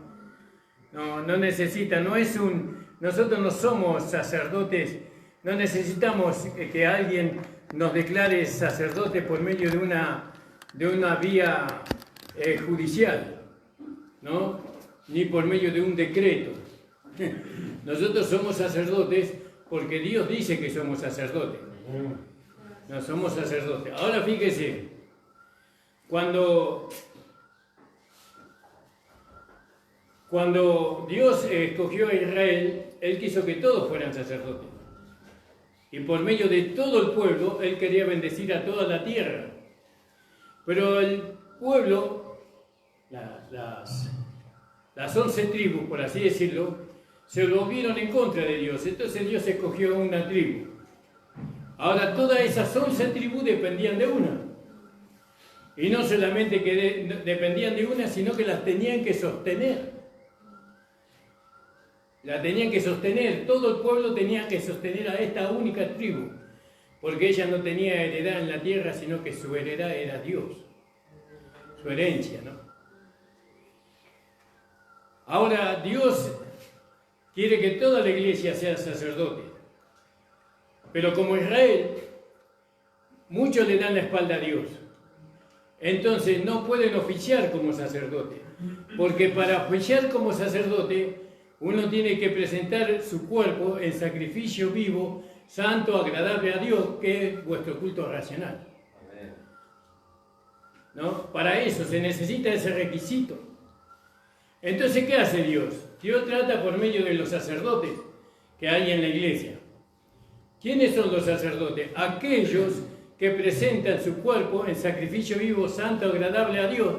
No necesita, nosotros no somos sacerdotes, no necesitamos que alguien nos declare sacerdote por medio de una vía judicial, ¿no?, ni por medio de un decreto. Nosotros somos sacerdotes porque Dios dice que somos sacerdotes. No somos sacerdotes. Ahora fíjese, cuando Dios escogió a Israel, Él quiso que todos fueran sacerdotes. Y por medio de todo el pueblo, Él quería bendecir a toda la tierra. Pero el pueblo, las 11 tribus, por así decirlo, se volvieron en contra de Dios. Entonces Dios escogió una tribu. Ahora todas esas 11 tribus dependían de una. Y no solamente que dependían de una, sino que las tenían que sostener. La tenían que sostener, todo el pueblo tenía que sostener a esta única tribu, porque ella no tenía heredad en la tierra, sino que su heredad era Dios, su herencia, ¿no? Ahora Dios quiere que toda la iglesia sea sacerdote, pero como Israel, muchos le dan la espalda a Dios, entonces no pueden oficiar como sacerdote, porque para oficiar como sacerdote, uno tiene que presentar su cuerpo en sacrificio vivo, santo, agradable a Dios, que es vuestro culto racional. ¿No? Para eso se necesita ese requisito. Entonces, ¿qué hace Dios? Dios trata por medio de los sacerdotes que hay en la iglesia. ¿Quiénes son los sacerdotes? Aquellos que presentan su cuerpo en sacrificio vivo, santo, agradable a Dios,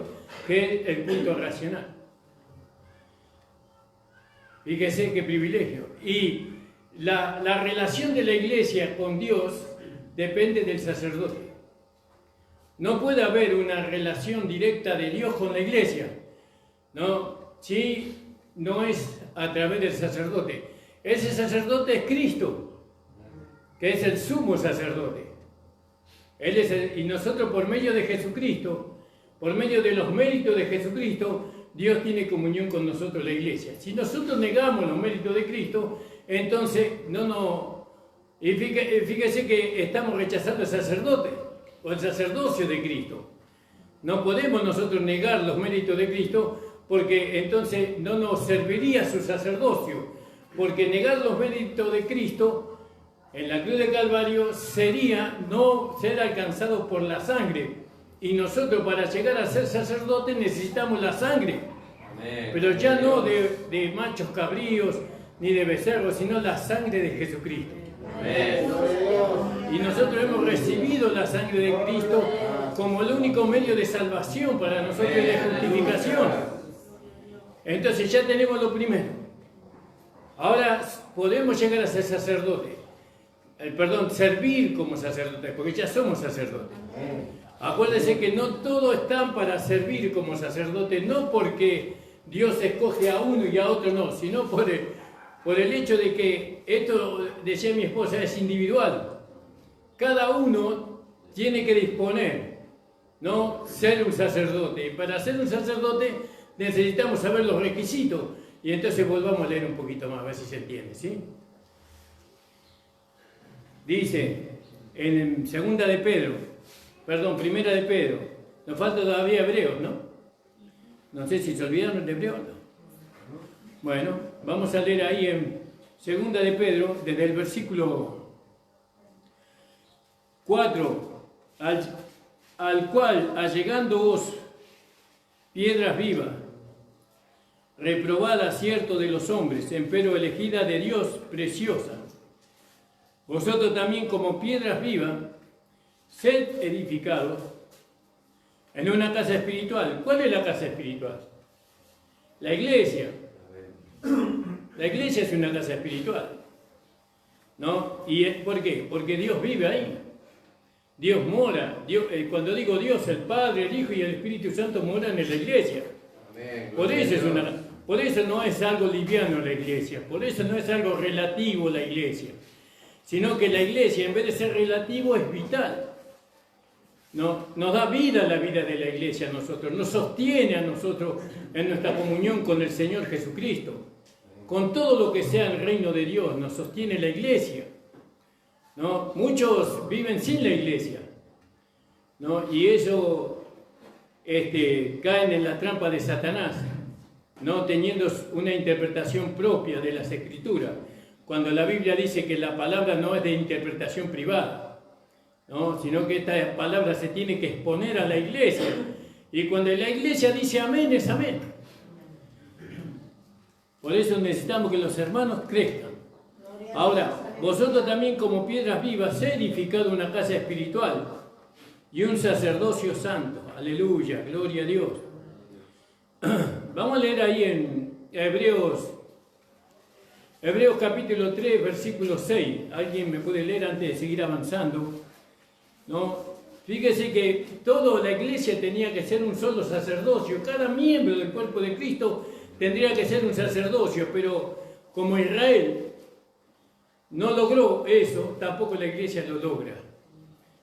que es el culto racional. Fíjese qué privilegio. Y la relación de la iglesia con Dios depende del sacerdote. No puede haber una relación directa de Dios con la iglesia, ¿no? Si no es a través del sacerdote. Ese sacerdote es Cristo, que es el sumo sacerdote. Y nosotros por medio de Jesucristo, por medio de los méritos de Jesucristo, Dios tiene comunión con nosotros, la iglesia. Si nosotros negamos los méritos de Cristo, entonces y fíjese que estamos rechazando el sacerdote o el sacerdocio de Cristo. No podemos nosotros negar los méritos de Cristo, porque entonces no nos serviría su sacerdocio, porque negar los méritos de Cristo en la cruz de Calvario sería no ser alcanzados por la sangre. Y nosotros para llegar a ser sacerdotes necesitamos la sangre. Amén. Pero ya no de machos cabríos ni de becerros, sino la sangre de Jesucristo. Amén. Y nosotros hemos recibido la sangre de Cristo como el único medio de salvación para nosotros y de justificación. Entonces ya tenemos lo primero. Ahora podemos llegar a ser sacerdotes. Servir como sacerdotes, porque ya somos sacerdotes. Acuérdense que no todos están para servir como sacerdotes, no porque Dios escoge a uno y a otro no, sino por el hecho de que esto, decía mi esposa, es individual. Cada uno tiene que disponer, ¿no? Ser un sacerdote. Y para ser un sacerdote necesitamos saber los requisitos. Y entonces volvamos a leer un poquito más, a ver si se entiende, ¿sí? Dice en Primera de Pedro, nos falta todavía Hebreos, ¿no? No sé si se olvidaron de Hebreos, ¿no? Bueno, vamos a leer ahí en Segunda de Pedro, desde el versículo 4, al cual, allegándoos piedras vivas, reprobada cierto de los hombres, empero elegida de Dios, preciosa. Vosotros también como piedras vivas, sed edificados en una casa espiritual. ¿Cuál es la casa espiritual? La iglesia. La iglesia es una casa espiritual, ¿no? ¿Y por qué? Porque Dios vive ahí. Dios mora. Cuando digo Dios, el Padre, el Hijo y el Espíritu Santo moran en la iglesia. Por eso no es algo liviano la iglesia. Por eso no es algo relativo la iglesia. Sino que la iglesia, en vez de ser relativo, es vital. No, nos da vida la vida de la iglesia a nosotros, nos sostiene a nosotros en nuestra comunión con el Señor Jesucristo. Con todo lo que sea el reino de Dios, nos sostiene la iglesia. ¿No? Muchos viven sin la iglesia, ¿no? Y eso caen en la trampa de Satanás, no teniendo una interpretación propia de las Escrituras. Cuando la Biblia dice que la palabra no es de interpretación privada, ¿no? Sino que esta palabra se tiene que exponer a la iglesia. Y cuando la iglesia dice amén, es amén. Por eso necesitamos que los hermanos crezcan. Ahora, vosotros también como piedras vivas, edificado una casa espiritual y un sacerdocio santo. Aleluya, gloria a Dios. Vamos a leer ahí en Hebreos capítulo 3, versículo 6. ¿Alguien me puede leer antes de seguir avanzando? ¿No? Fíjese que toda la iglesia tenía que ser un solo sacerdocio. Cada miembro del cuerpo de Cristo tendría que ser un sacerdocio, pero como Israel no logró eso, tampoco la iglesia lo logra.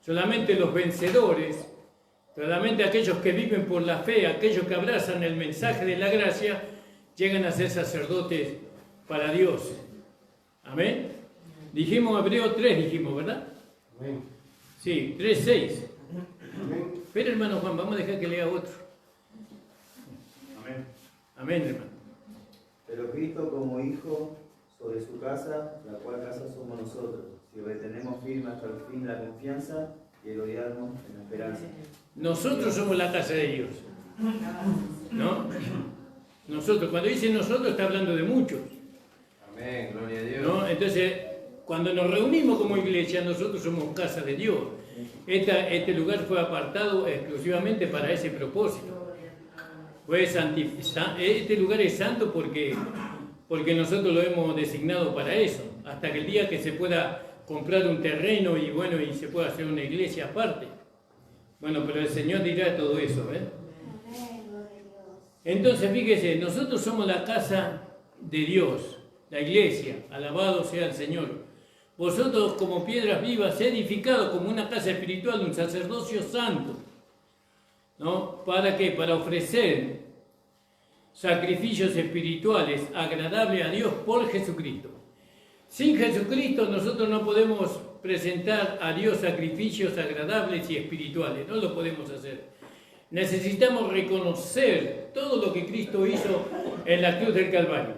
Solamente los vencedores, solamente aquellos que viven por la fe, aquellos que abrazan el mensaje de la gracia, llegan a ser sacerdotes para Dios. Amén. Dijimos Hebreos 3, ¿verdad? Amén. Sí, 3:6. Amén. Pero hermano Juan, vamos a dejar que lea otro. Amén. Amén, hermano. Pero Cristo como Hijo sobre su casa, la cual casa somos nosotros, si retenemos firme hasta el fin la confianza y el odiarnos en la esperanza. Nosotros somos la casa de Dios, ¿no? Nosotros, cuando dice nosotros, está hablando de muchos. Amén, gloria a Dios. ¿No? Entonces, cuando nos reunimos como iglesia, nosotros somos casa de Dios. Este lugar fue apartado exclusivamente para ese propósito. Este lugar es santo porque porque nosotros lo hemos designado para eso, hasta que el día que se pueda comprar un terreno y bueno, y se pueda hacer una iglesia aparte. Bueno, pero el Señor dirá todo eso, ¿ves? Entonces, fíjese, nosotros somos la casa de Dios, la iglesia, alabado sea el Señor. Vosotros como piedras vivas, edificados como una casa espiritual, un sacerdocio santo, ¿no? ¿Para qué? Para ofrecer sacrificios espirituales agradables a Dios por Jesucristo. Sin Jesucristo nosotros no podemos presentar a Dios sacrificios agradables y espirituales, no lo podemos hacer. Necesitamos reconocer todo lo que Cristo hizo en la cruz del Calvario.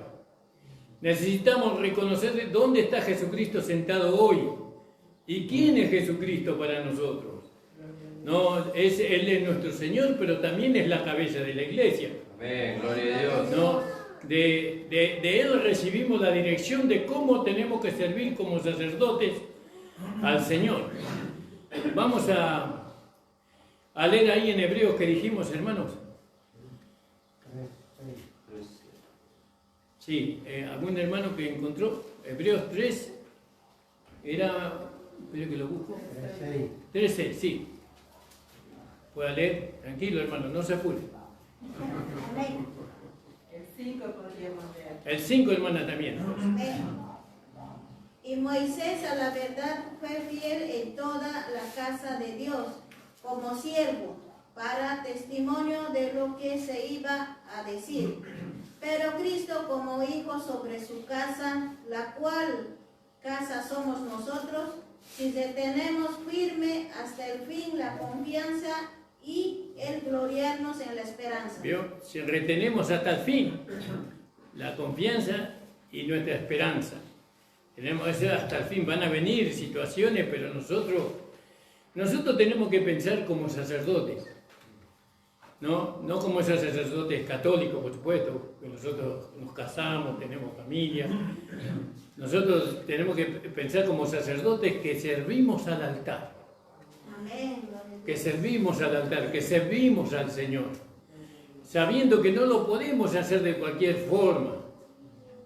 Necesitamos reconocer dónde está Jesucristo sentado hoy y quién es Jesucristo para nosotros. No, Él es nuestro Señor, pero también es la cabeza de la iglesia. Amén, gloria a Dios. ¿No? De Él recibimos la dirección de cómo tenemos que servir como sacerdotes al Señor. Vamos a leer ahí en Hebreos que dijimos, hermanos. Sí, algún hermano que encontró Hebreos 3, era, espero que lo busco. 3:6, sí. Puede leer, tranquilo hermano, no se apure. El 5 podríamos leer. El 5, hermana, también. Y Moisés a la verdad fue fiel en toda la casa de Dios, como siervo, para testimonio de lo que se iba a decir. Pero Cristo como hijo sobre su casa, la cual casa somos nosotros, si retenemos firme hasta el fin la confianza y el gloriarnos en la esperanza. ¿Vio? Si retenemos hasta el fin la confianza y nuestra esperanza. Tenemos eso hasta el fin. Van a venir situaciones, pero nosotros tenemos que pensar como sacerdotes. No como esos sacerdotes católicos, por supuesto, que nosotros nos casamos, tenemos familia. Nosotros tenemos que pensar como sacerdotes que servimos al altar. Amén. Que servimos al altar, que servimos al Señor. Sabiendo que no lo podemos hacer de cualquier forma.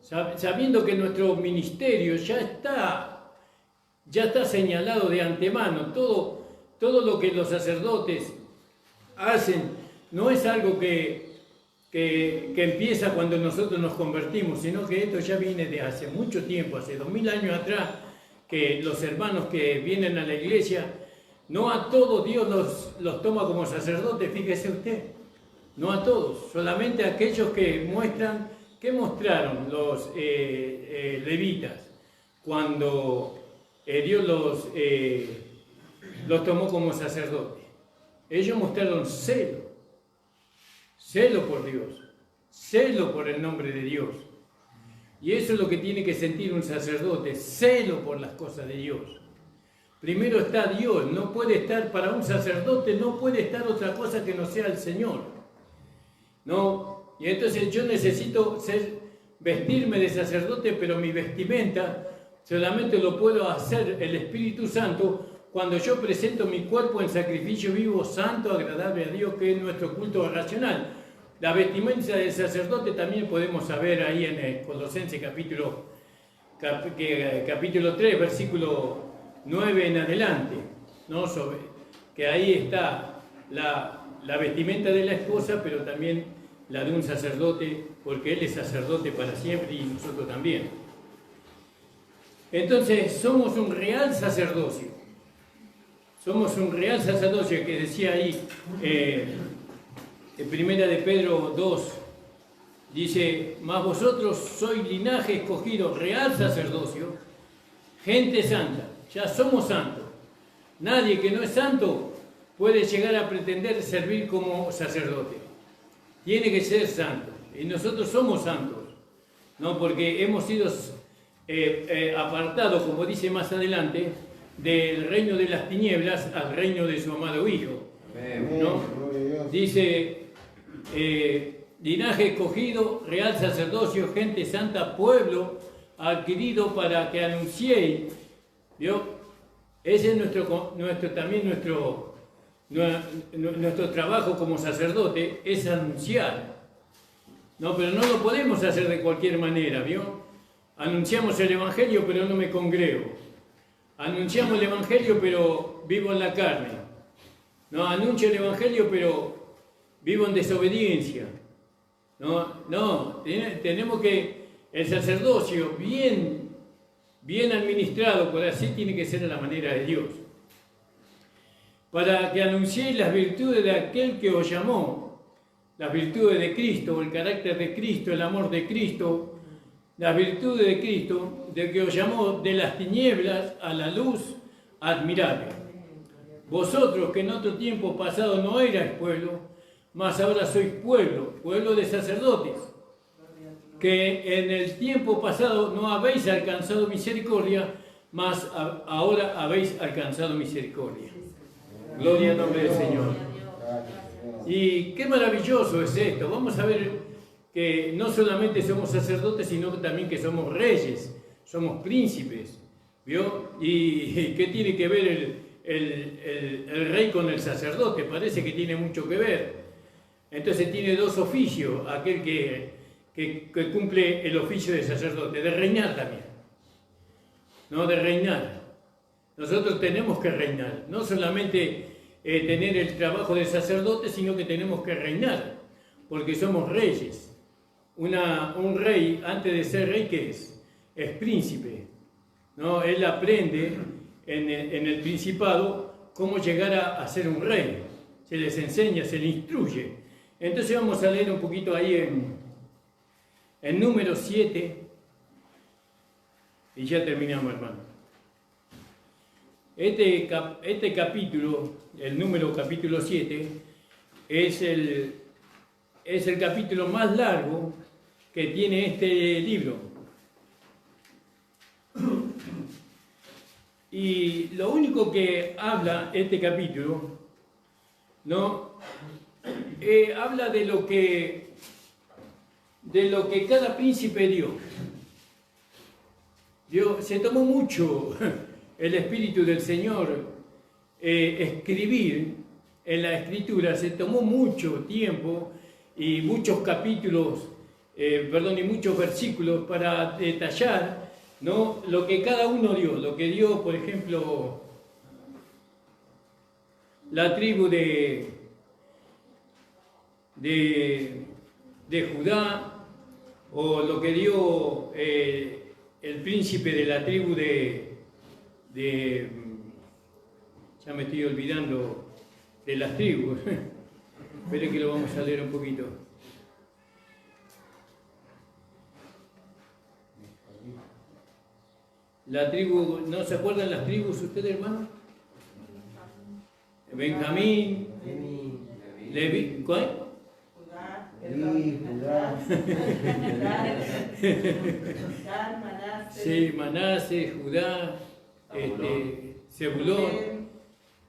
Sabiendo que nuestro ministerio ya está señalado de antemano. Todo lo que los sacerdotes hacen no es algo que empieza cuando nosotros nos convertimos, sino que esto ya viene de hace mucho tiempo, hace 2000 años atrás, que los hermanos que vienen a la iglesia, no a todos Dios los toma como sacerdotes, fíjese usted, no a todos, solamente a aquellos que mostraron los levitas cuando Dios los tomó como sacerdotes. Ellos mostraron celo por Dios, celo por el nombre de Dios. Y eso es lo que tiene que sentir un sacerdote, celo por las cosas de Dios. Primero está Dios, no puede estar, para un sacerdote no puede estar otra cosa que no sea el Señor. ¿No? Y entonces yo necesito vestirme de sacerdote, pero mi vestimenta solamente lo puedo hacer el Espíritu Santo cuando yo presento mi cuerpo en sacrificio vivo, santo, agradable a Dios, que es nuestro culto racional. La vestimenta del sacerdote también podemos saber ahí en el Colosenses capítulo 3, versículo 9 en adelante, ¿no? Que ahí está la vestimenta de la esposa, pero también la de un sacerdote, porque él es sacerdote para siempre y nosotros también. Entonces, somos un real sacerdocio. Somos un real sacerdocio, que decía ahí, en primera de Pedro 2, dice, mas vosotros sois linaje escogido, real sacerdocio, gente santa, ya somos santos. Nadie que no es santo puede llegar a pretender servir como sacerdote. Tiene que ser santo, y nosotros somos santos, ¿no? Porque hemos sido apartados, como dice más adelante, del reino de las tinieblas al reino de su amado Hijo, ¿no? Dice, linaje escogido, real sacerdocio, gente santa, pueblo adquirido para que anunciéis, ¿vio? Ese es también nuestro trabajo como sacerdote, es anunciar. No, pero no lo podemos hacer de cualquier manera, ¿vio? Anunciamos el Evangelio, pero no me congrego. Anunciamos el Evangelio, pero vivo en la carne. No, anuncio el Evangelio, pero vivo en desobediencia. No, tenemos que el sacerdocio bien administrado, por así tiene que ser a la manera de Dios. Para que anunciéis las virtudes de aquel que os llamó, las virtudes de Cristo, el carácter de Cristo, el amor de Cristo, las virtudes de Cristo, de que os llamó de las tinieblas a la luz admirable. Vosotros que en otro tiempo pasado no erais pueblo, mas ahora sois pueblo de sacerdotes, que en el tiempo pasado no habéis alcanzado misericordia, mas ahora habéis alcanzado misericordia. Gloria al nombre del Señor. Y qué maravilloso es esto. Vamos a ver que no solamente somos sacerdotes, sino también que somos reyes, somos príncipes, ¿vio? ¿Y qué tiene que ver el rey con el sacerdote? Parece que tiene mucho que ver. Entonces tiene dos oficios, aquel que cumple el oficio de sacerdote, de reinar también, ¿no? De reinar. Nosotros tenemos que reinar, no solamente tener el trabajo de sacerdote, sino que tenemos que reinar, porque somos reyes. Un rey, antes de ser rey, ¿qué es? Es príncipe, ¿no? Él aprende en el principado cómo llegar a ser un rey. Se les enseña, se les instruye. Entonces vamos a leer un poquito ahí en número 7 y ya terminamos, hermano. Este capítulo, el número capítulo 7, es el capítulo más largo que tiene este libro. Y lo único que habla este capítulo, ¿no? Habla de lo que cada príncipe dio. Se tomó mucho el Espíritu del Señor escribir en la Escritura, se tomó mucho tiempo y muchos capítulos, y muchos versículos para detallar, ¿no? Lo que cada uno dio, lo que dio, por ejemplo, la tribu de Judá, o lo que dio el príncipe de la tribu ya me estoy olvidando de las tribus, esperen que lo vamos a leer un poquito. La tribu, ¿no se acuerdan las tribus ustedes, hermano? Benjamín, Leví, ¿cuál? Sí, Manase, Judá, Zebulón.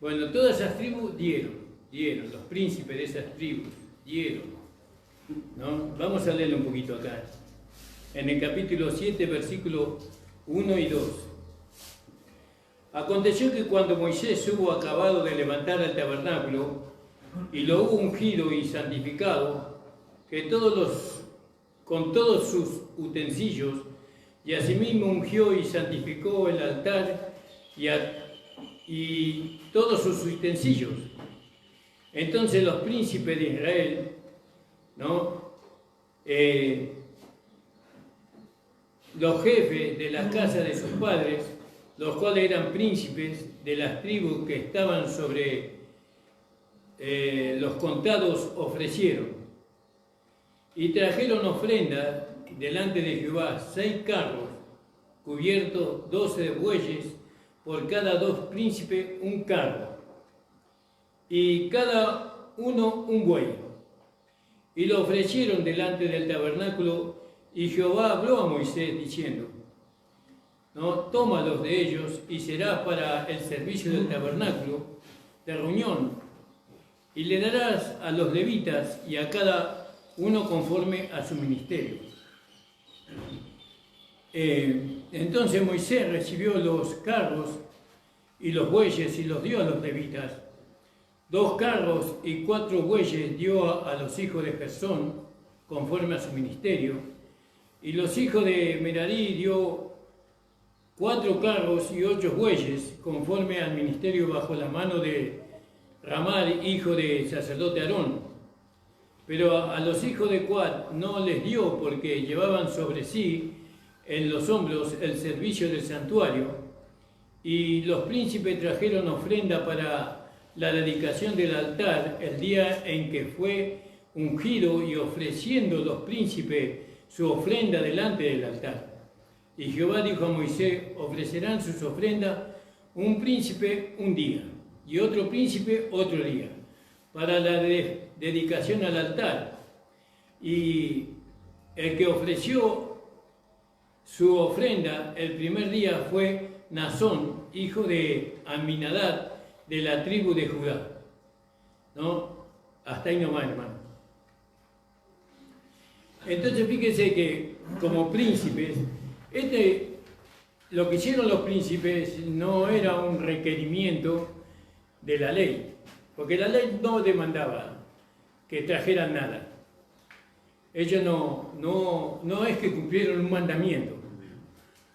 Bueno, todas esas tribus dieron, los príncipes de esas tribus dieron, ¿no? Vamos a leerlo un poquito acá. En el capítulo 7, versículo 1 y 2. Aconteció que cuando Moisés hubo acabado de levantar el tabernáculo y lo hubo ungido y santificado, que con todos sus utensilios, y asimismo ungió y santificó el altar y todos sus utensilios. Entonces los príncipes de Israel, ¿no? Los jefes de las casas de sus padres, los cuales eran príncipes de las tribus que estaban sobre los contados, ofrecieron. Y trajeron ofrenda delante de Jehová 6 carros, cubiertos 12 bueyes, por cada 2 príncipes un carro, y cada uno un buey. Y lo ofrecieron delante del tabernáculo, y Jehová habló a Moisés diciendo, ¿no? Tómalos de ellos y será para el servicio del tabernáculo de reunión, y le darás a los levitas y a cada uno conforme a su ministerio. Entonces Moisés recibió los carros y los bueyes y los dio a los levitas. 2 carros y 4 bueyes dio a los hijos de Gersón, conforme a su ministerio. Y los hijos de Merari dio 4 carros y 8 bueyes, conforme al ministerio bajo la mano de Ramal, hijo del sacerdote Aarón. Pero a los hijos de Coat no les dio, porque llevaban sobre sí en los hombros el servicio del santuario. Y los príncipes trajeron ofrenda para la dedicación del altar el día en que fue ungido, y ofreciendo los príncipes su ofrenda delante del altar. Y Jehová dijo a Moisés: ofrecerán sus ofrendas un príncipe un día y otro príncipe otro día, para la dedicación al altar. Y el que ofreció su ofrenda el primer día fue Nazón, hijo de Aminadab, de la tribu de Judá. ¿No? Hasta ahí nomás, hermano. Entonces fíjense que como príncipes, lo que hicieron los príncipes no era un requerimiento de la ley, porque la ley no demandaba que trajeran nada. Ellos no es que cumplieron un mandamiento,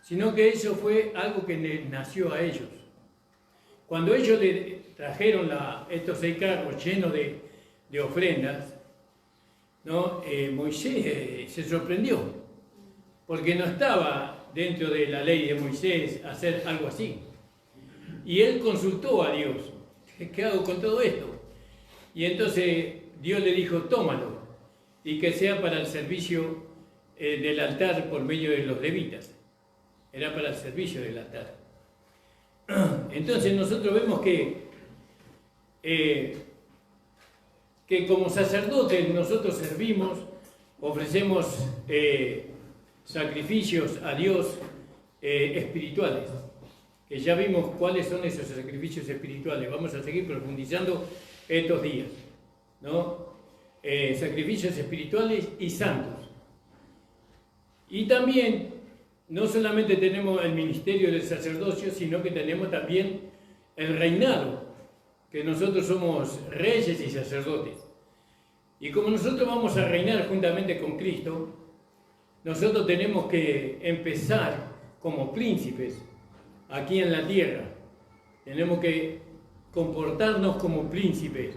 sino que eso fue algo que les nació a ellos. Cuando ellos le trajeron estos 6 carros llenos de ofrendas, ¿no? Moisés se sorprendió, porque no estaba dentro de la ley de Moisés hacer algo así. Y él consultó a Dios: ¿qué hago con todo esto? Y entonces Dios le dijo: tómalo, y que sea para el servicio del altar por medio de los levitas. Era para el servicio del altar. Entonces nosotros vemos que como sacerdotes nosotros servimos, ofrecemos sacrificios a Dios espirituales, que ya vimos cuáles son esos sacrificios espirituales. Vamos a seguir profundizando estos días, ¿no? Sacrificios espirituales y santos. Y también, no solamente tenemos el ministerio del sacerdocio, sino que tenemos también el reinado, que nosotros somos reyes y sacerdotes. Y como nosotros vamos a reinar juntamente con Cristo, nosotros tenemos que empezar como príncipes aquí en la tierra. Tenemos que comportarnos como príncipes.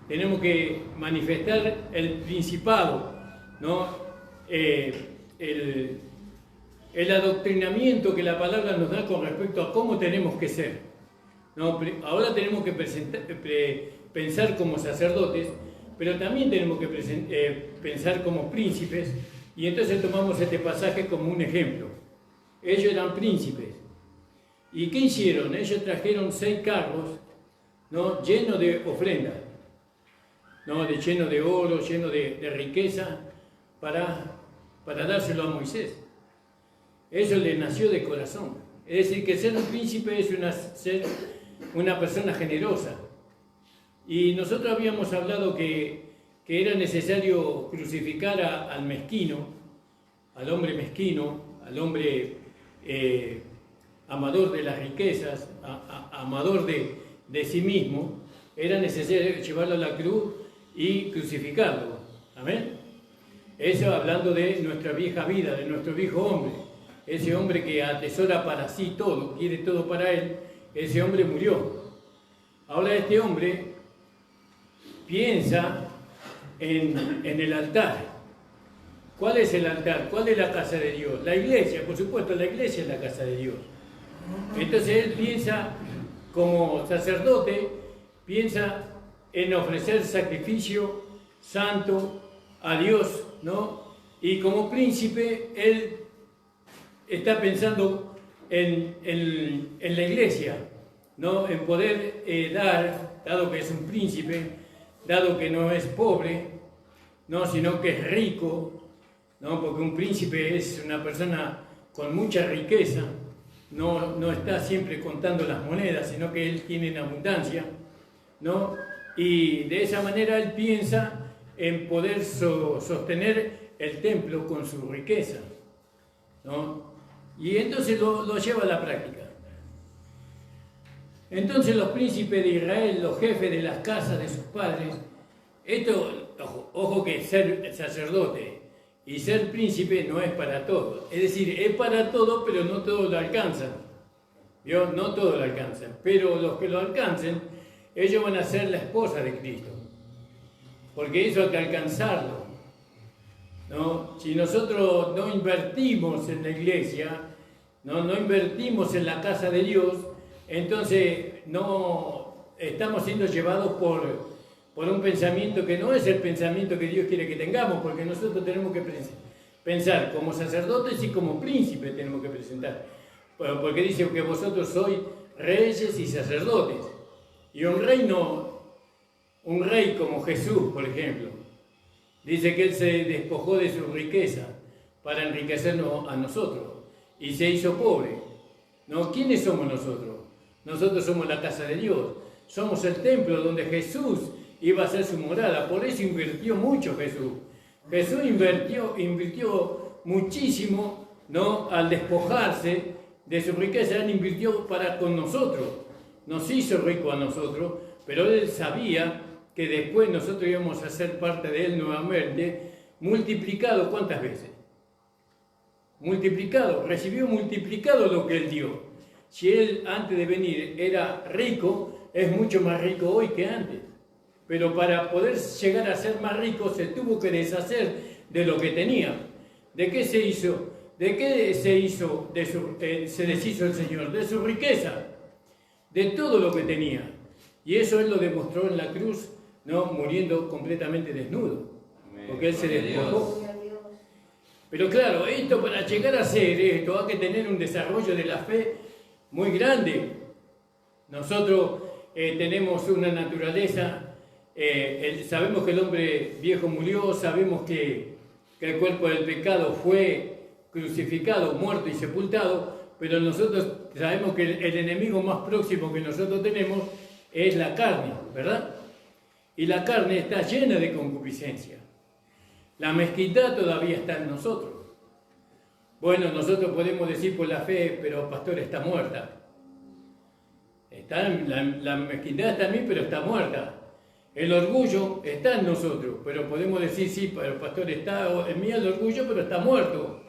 Tenemos que manifestar el principado, ¿no? El adoctrinamiento que la palabra nos da con respecto a cómo tenemos que ser. No, ahora tenemos que pensar como sacerdotes, pero también tenemos que pensar como príncipes, y entonces tomamos este pasaje como un ejemplo. Ellos eran príncipes. ¿Y qué hicieron? Ellos trajeron 6 carros, ¿no? Llenos de ofrendas, ¿no? Llenos de oro, llenos de riqueza, para dárselo a Moisés. Eso le nació de corazón. Es decir, que ser un príncipe es ser una persona generosa. Y nosotros habíamos hablado que era necesario crucificar al mezquino, al hombre mezquino, al hombre amador de las riquezas, amador de sí mismo. Era necesario llevarlo a la cruz y crucificarlo. Amén. Eso hablando de nuestra vieja vida, de nuestro viejo hombre. Ese hombre que atesora para sí todo, quiere todo para él, ese hombre murió. Ahora este hombre piensa en el altar. ¿Cuál es el altar? ¿Cuál es la casa de Dios? La iglesia, por supuesto, la iglesia es la casa de Dios. Entonces él piensa, como sacerdote, piensa en ofrecer sacrificio santo a Dios, ¿no? Y como príncipe, él está pensando en la iglesia, ¿no? En poder dar, dado que es un príncipe, dado que no es pobre, ¿no? Sino que es rico, ¿no? Porque un príncipe es una persona con mucha riqueza, no está siempre contando las monedas, sino que él tiene en abundancia, ¿no? Y de esa manera él piensa en poder sostener el templo con su riqueza, ¿no? Y entonces lo lleva a la práctica. Entonces los príncipes de Israel, los jefes de las casas de sus padres, esto, ojo que ser sacerdote Y ser príncipe no es para todo. Es decir, es para todo, pero no todos lo alcanzan. ¿Vio? No todos lo alcanzan. Pero los que lo alcancen, ellos van a ser la esposa de Cristo. Porque eso hay que alcanzarlo, ¿no? Si nosotros no invertimos en la iglesia, no invertimos en la casa de Dios, entonces no estamos siendo llevados por un pensamiento que no es el pensamiento que Dios quiere que tengamos, porque nosotros tenemos que pensar como sacerdotes y como príncipes tenemos que presentar. Porque dice que vosotros sois reyes y sacerdotes. Y un rey como Jesús, por ejemplo, dice que Él se despojó de su riqueza para enriquecernos a nosotros y se hizo pobre. ¿No? ¿Quiénes somos nosotros? Nosotros somos la casa de Dios, somos el templo donde Jesús iba a ser su morada. Por eso invirtió mucho Jesús. Jesús invirtió muchísimo, ¿no? Al despojarse de su riqueza. Él invirtió para con nosotros, nos hizo rico a nosotros, pero Él sabía que después nosotros íbamos a ser parte de Él nuevamente, multiplicado. ¿Cuántas veces? Multiplicado, recibió multiplicado lo que Él dio. Si Él antes de venir era rico, es mucho más rico hoy que antes. Pero para poder llegar a ser más rico se tuvo que deshacer de lo que tenía. ¿De qué se hizo? ¿De qué se hizo? Se deshizo el Señor, de su riqueza, de todo lo que tenía. Y eso Él lo demostró en la cruz, ¿no? Muriendo completamente desnudo, porque Él se despojó. Pero claro, esto para llegar a ser esto hay que tener un desarrollo de la fe muy grande. Nosotros tenemos una naturaleza, sabemos que el hombre viejo murió, sabemos que el cuerpo del pecado fue crucificado, muerto y sepultado, pero nosotros sabemos que el enemigo más próximo que nosotros tenemos es la carne, ¿verdad? Y la carne está llena de concupiscencia. La mezquindad todavía está en nosotros. Bueno, nosotros podemos decir por la fe, pero pastor, está muerta. La mezquindad está en mí, pero está muerta. El orgullo está en nosotros, pero podemos decir, sí, pero pastor, está en mí el orgullo, pero está muerto.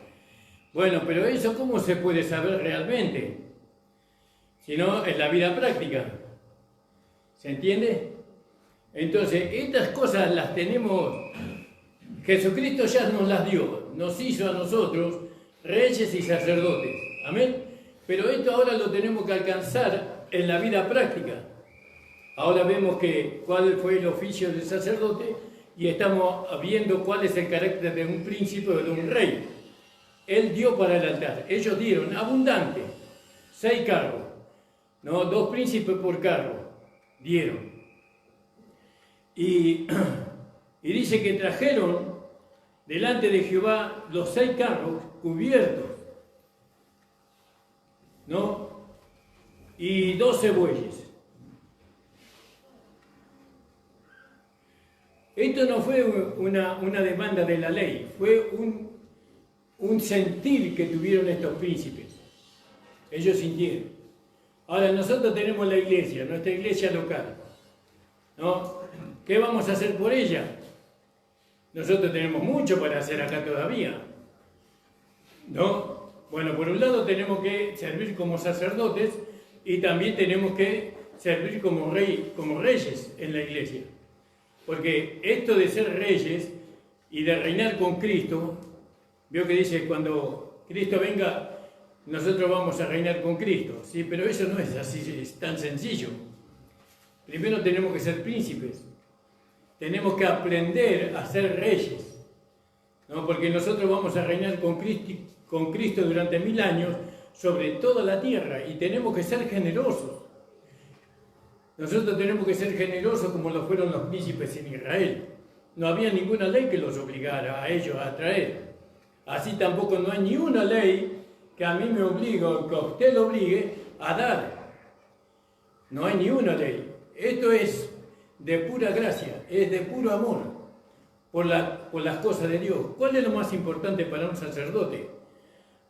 Bueno, pero eso ¿cómo se puede saber realmente? Si no, es la vida práctica. ¿Se entiende? Entonces, estas cosas las tenemos, Jesucristo ya nos las dio, nos hizo a nosotros reyes y sacerdotes. Amén. Pero esto ahora lo tenemos que alcanzar en la vida práctica. Ahora vemos cuál fue el oficio del sacerdote y estamos viendo cuál es el carácter de un príncipe o de un rey. Él dio para el altar. Ellos dieron abundante, 6 carros, no, 2 príncipes por carro, dieron. Y dice que trajeron delante de Jehová los 6 carros cubiertos, ¿no? Y 12 bueyes. Esto no fue una demanda de la ley, fue un sentir que tuvieron estos príncipes. Ellos sintieron. Ahora nosotros tenemos la iglesia, nuestra iglesia local, ¿no? ¿Qué vamos a hacer por ella? Nosotros tenemos mucho para hacer acá todavía, ¿no? Bueno, por un lado tenemos que servir como sacerdotes y también tenemos que servir como reyes en la iglesia. Porque esto de ser reyes y de reinar con Cristo, veo que dice cuando Cristo venga, nosotros vamos a reinar con Cristo. Sí, pero eso no es así, es tan sencillo. Primero tenemos que ser príncipes. Tenemos que aprender a ser reyes, ¿no? Porque nosotros vamos a reinar con Cristo durante 1000 años sobre toda la tierra y tenemos que ser generosos. Nosotros tenemos que ser generosos como lo fueron los príncipes en Israel. No había ninguna ley que los obligara a ellos a traer. Así tampoco no hay ni una ley que a mí me obligue o que a usted lo obligue a dar. No hay ni una ley. Esto es de pura gracia, es de puro amor por las cosas de Dios. ¿Cuál es lo más importante para un sacerdote?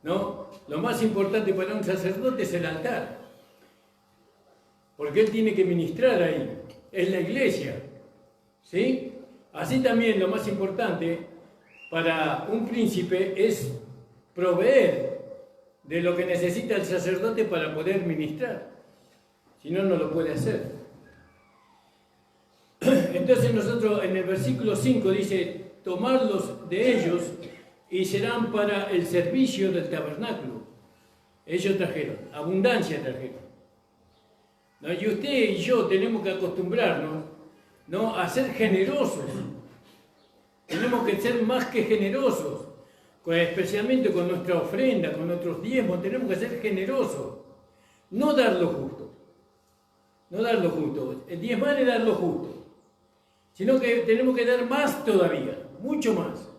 ¿No? Lo más importante para un sacerdote es el altar, porque él tiene que ministrar ahí, es la iglesia, ¿sí? Así también lo más importante para un príncipe es proveer de lo que necesita el sacerdote para poder ministrar. Si no, no lo puede hacer. Entonces nosotros en el versículo 5 dice, tomarlos de ellos y serán para el servicio del tabernáculo. Ellos trajeron, abundancia trajeron. ¿No? Y usted y yo tenemos que acostumbrarnos, ¿no?, a ser generosos. Tenemos que ser más que generosos, especialmente con nuestra ofrenda, con nuestros diezmos. Tenemos que ser generosos, no dar lo justo. No dar lo justo. El diezmar es dar lo justo, sino que tenemos que dar más todavía, mucho más,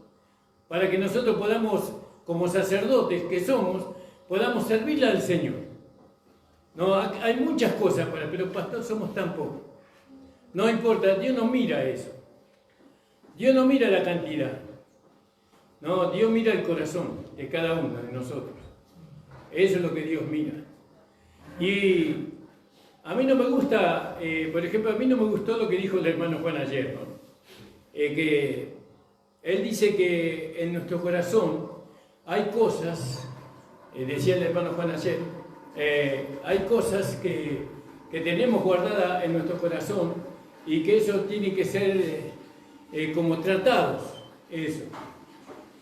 para que nosotros podamos, como sacerdotes que somos, podamos servirle al Señor. No, hay muchas cosas, pero pastor, somos tan pocos. No importa, Dios no mira eso. Dios no mira la cantidad. No, Dios mira el corazón de cada uno de nosotros. Eso es lo que Dios mira. Y a mí no me gusta, por ejemplo, a mí no me gustó lo que dijo el hermano Juan ayer, ¿no? Que él dice que en nuestro corazón hay cosas, decía el hermano Juan ayer, hay cosas que tenemos guardadas en nuestro corazón y que eso tiene que ser como tratados, eso.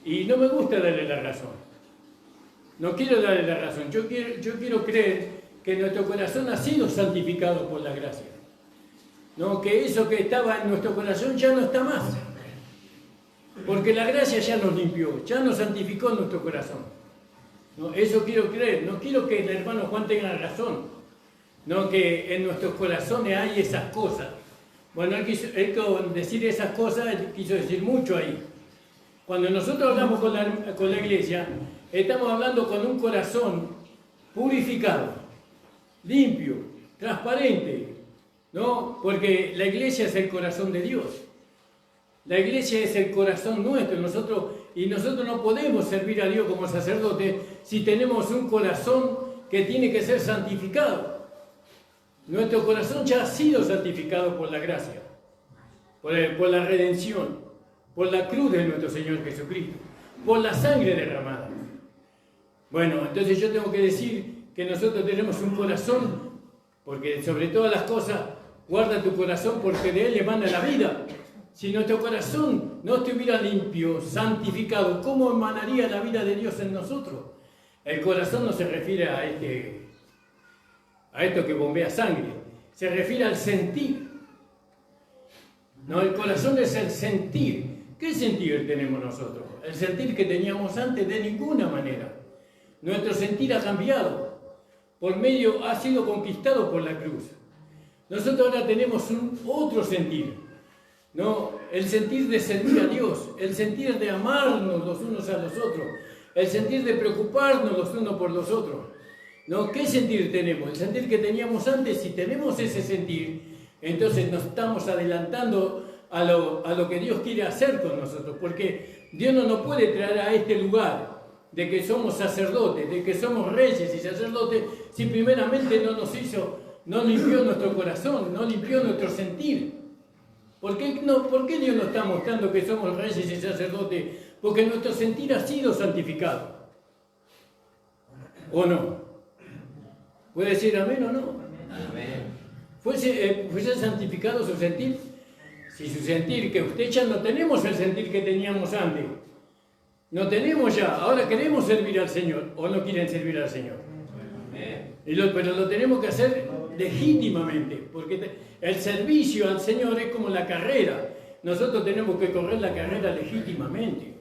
Y no me gusta darle la razón. No quiero darle la razón. Yo quiero creer que nuestro corazón ha sido santificado por la gracia. ¿No? Que eso que estaba en nuestro corazón ya no está más. Porque la gracia ya nos limpió, ya nos santificó en nuestro corazón. ¿No? Eso quiero creer. No quiero que el hermano Juan tenga razón. No, que en nuestros corazones hay esas cosas. Bueno, él con decir esas cosas, él quiso decir mucho ahí. Cuando nosotros hablamos con la iglesia, estamos hablando con un corazón purificado, limpio, transparente, ¿no? Porque la iglesia es el corazón de Dios. La iglesia es el corazón nuestro. Nosotros no podemos servir a Dios como sacerdotes si tenemos un corazón que tiene que ser santificado. Nuestro corazón ya ha sido santificado por la gracia, por la redención, por la cruz de nuestro Señor Jesucristo, por la sangre derramada. Bueno, entonces yo tengo que decir que nosotros tenemos un corazón, porque sobre todas las cosas, guarda tu corazón porque de él emana la vida. Si nuestro corazón no estuviera limpio, santificado, ¿cómo emanaría la vida de Dios en nosotros? El corazón no se refiere a esto que bombea sangre, se refiere al sentir. No, el corazón es el sentir. ¿Qué sentir tenemos nosotros? El sentir que teníamos antes de ninguna manera. Nuestro sentir ha cambiado. Ha sido conquistado por la cruz. Nosotros ahora tenemos otro sentir. ¿No? El sentir de servir a Dios, el sentir de amarnos los unos a los otros, el sentir de preocuparnos los unos por los otros. ¿No? ¿Qué sentir tenemos? El sentir que teníamos antes. Si tenemos ese sentir, entonces nos estamos adelantando a lo que Dios quiere hacer con nosotros, porque Dios no nos puede traer a este lugar de que somos sacerdotes, de que somos reyes y sacerdotes, si primeramente no limpió nuestro corazón, no limpió nuestro sentir. ¿Por qué Dios nos está mostrando que somos reyes y sacerdotes? Porque nuestro sentir ha sido santificado. ¿O no? ¿Puede decir amén o no? Amén. ¿Fuese santificado su sentir? Si su sentir, que usted ya no tenemos el sentir que teníamos antes. No tenemos ya, ahora queremos servir al Señor, o no quieren servir al Señor. Pero lo tenemos que hacer legítimamente, porque el servicio al Señor es como la carrera. Nosotros tenemos que correr la carrera legítimamente.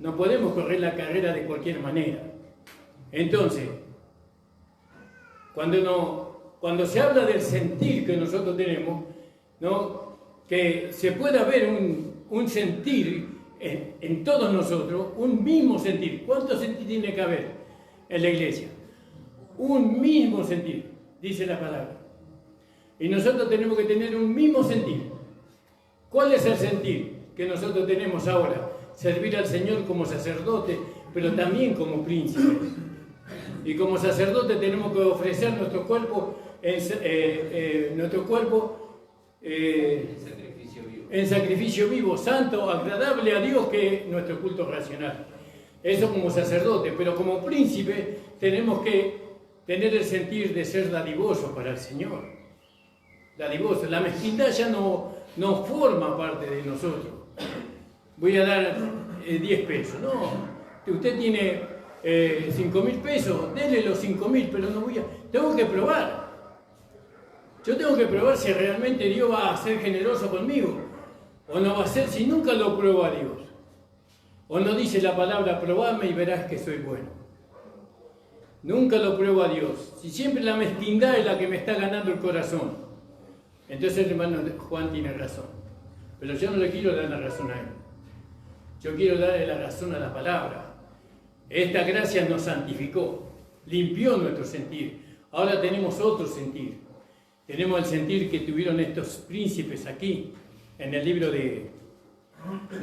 No podemos correr la carrera de cualquier manera. Entonces, cuando se habla del sentir que nosotros tenemos, ¿no? Que se pueda ver un sentir en todos nosotros, un mismo sentir. ¿Cuánto sentir tiene que haber en la iglesia? Un mismo sentir, dice la palabra. Y nosotros tenemos que tener un mismo sentir. ¿Cuál es el sentir que nosotros tenemos ahora? Servir al Señor como sacerdote, pero también como príncipe. Y como sacerdote tenemos que ofrecer nuestro cuerpo, Sacrificio vivo. en sacrificio vivo, santo, agradable a Dios, que es nuestro culto racional. Eso como sacerdote, pero como príncipe tenemos que tener el sentir de ser dadivoso para el Señor. Dadivoso. La mezquindad ya no forma parte de nosotros. Voy a dar 10 pesos. No, usted tiene 5.000 pesos, denle los 5.000, pero no voy a... Tengo que probar. Yo tengo que probar si realmente Dios va a ser generoso conmigo o no va a ser, si nunca lo pruebo a Dios. O no dice la palabra, probadme y verás que soy bueno. Nunca lo pruebo a Dios. Si siempre la mezquindad es la que me está ganando el corazón. Entonces el hermano Juan tiene razón. Pero yo no le quiero dar la razón a él. Yo quiero darle la razón a la palabra. Esta gracia nos santificó, limpió nuestro sentir. Ahora tenemos otro sentir. Tenemos el sentir que tuvieron estos príncipes aquí, en el libro de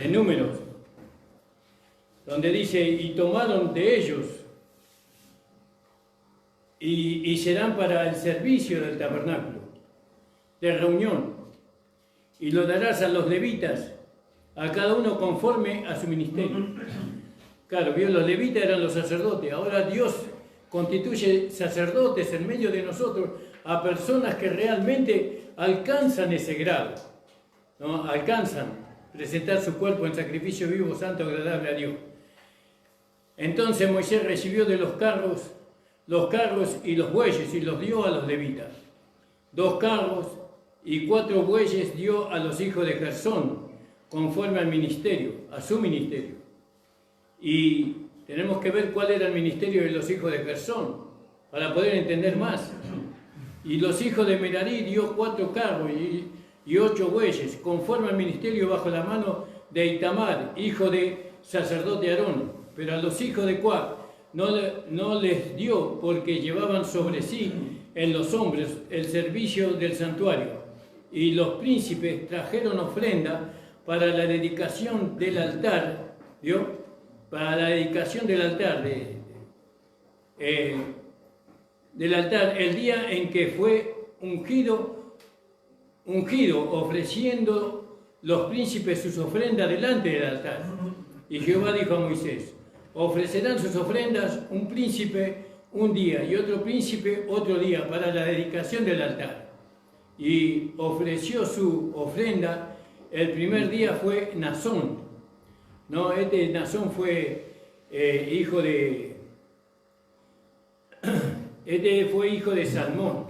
Números, donde dice, y tomaron de ellos, y serán para el servicio del tabernáculo, de reunión, y lo darás a los levitas, a cada uno conforme a su ministerio. Claro, los levitas eran los sacerdotes, ahora Dios constituye sacerdotes en medio de nosotros, a personas que realmente alcanzan ese grado, ¿no? Alcanzan presentar su cuerpo en sacrificio vivo, santo, agradable a Dios. Entonces Moisés recibió de los carros y los bueyes y los dio a los levitas. 2 carros y 4 bueyes dio a los hijos de Gersón, conforme al ministerio, a su ministerio. Y tenemos que ver cuál era el ministerio de los hijos de Gersón, para poder entender más. Y los hijos de Merarí dio 4 carros y 8 bueyes, conforme al ministerio bajo la mano de Itamar, hijo de sacerdote Aarón. Pero a los hijos de Coat no les dio, porque llevaban sobre sí en los hombres el servicio del santuario. Y los príncipes trajeron ofrenda para la dedicación del altar, ¿vio? Para la dedicación del altar, del altar, el día en que fue ungido, ofreciendo los príncipes sus ofrendas delante del altar. Y Jehová dijo a Moisés, ofrecerán sus ofrendas un príncipe un día y otro príncipe otro día para la dedicación del altar. Y ofreció su ofrenda, el primer día fue Nazón. No, Nazón fue hijo de... fue hijo de Salmón,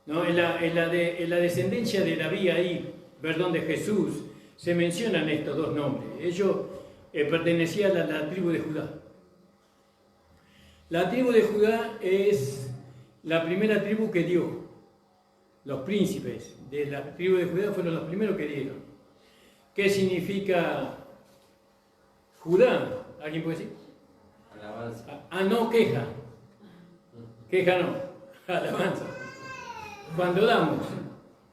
¿no? En la descendencia de David ahí, perdón, de Jesús, se mencionan estos 2 nombres. Ellos pertenecían a la tribu de Judá. La tribu de Judá es la primera tribu que dio. Los príncipes de la tribu de Judá fueron los primeros que dieron. ¿Qué significa Judá? ¿Alguien puede decir? Alabanza. No, queja. Queja no, alabanza. Cuando damos,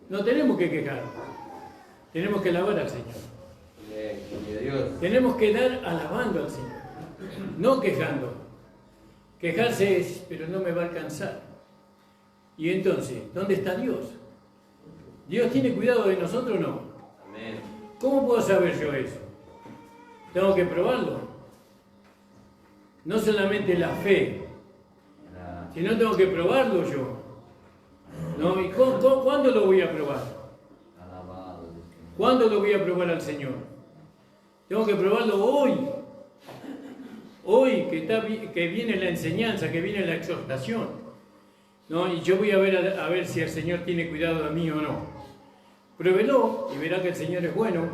no tenemos que quejar, tenemos que alabar al Señor. Dios. Tenemos que dar alabando al Señor, no quejando. Quejarse es, pero no me va a alcanzar. Y entonces, ¿dónde está Dios? ¿Dios tiene cuidado de nosotros o no? Amén. ¿Cómo puedo saber yo eso? Tengo que probarlo. No solamente la fe, si no tengo que probarlo yo. ¿No? ¿Y cuándo lo voy a probar? ¿Cuándo lo voy a probar al Señor? Tengo que probarlo hoy. Hoy que viene la enseñanza, que viene la exhortación. ¿No? Y yo voy a ver si el Señor tiene cuidado de mí o no. Pruébelo y verá que el Señor es bueno.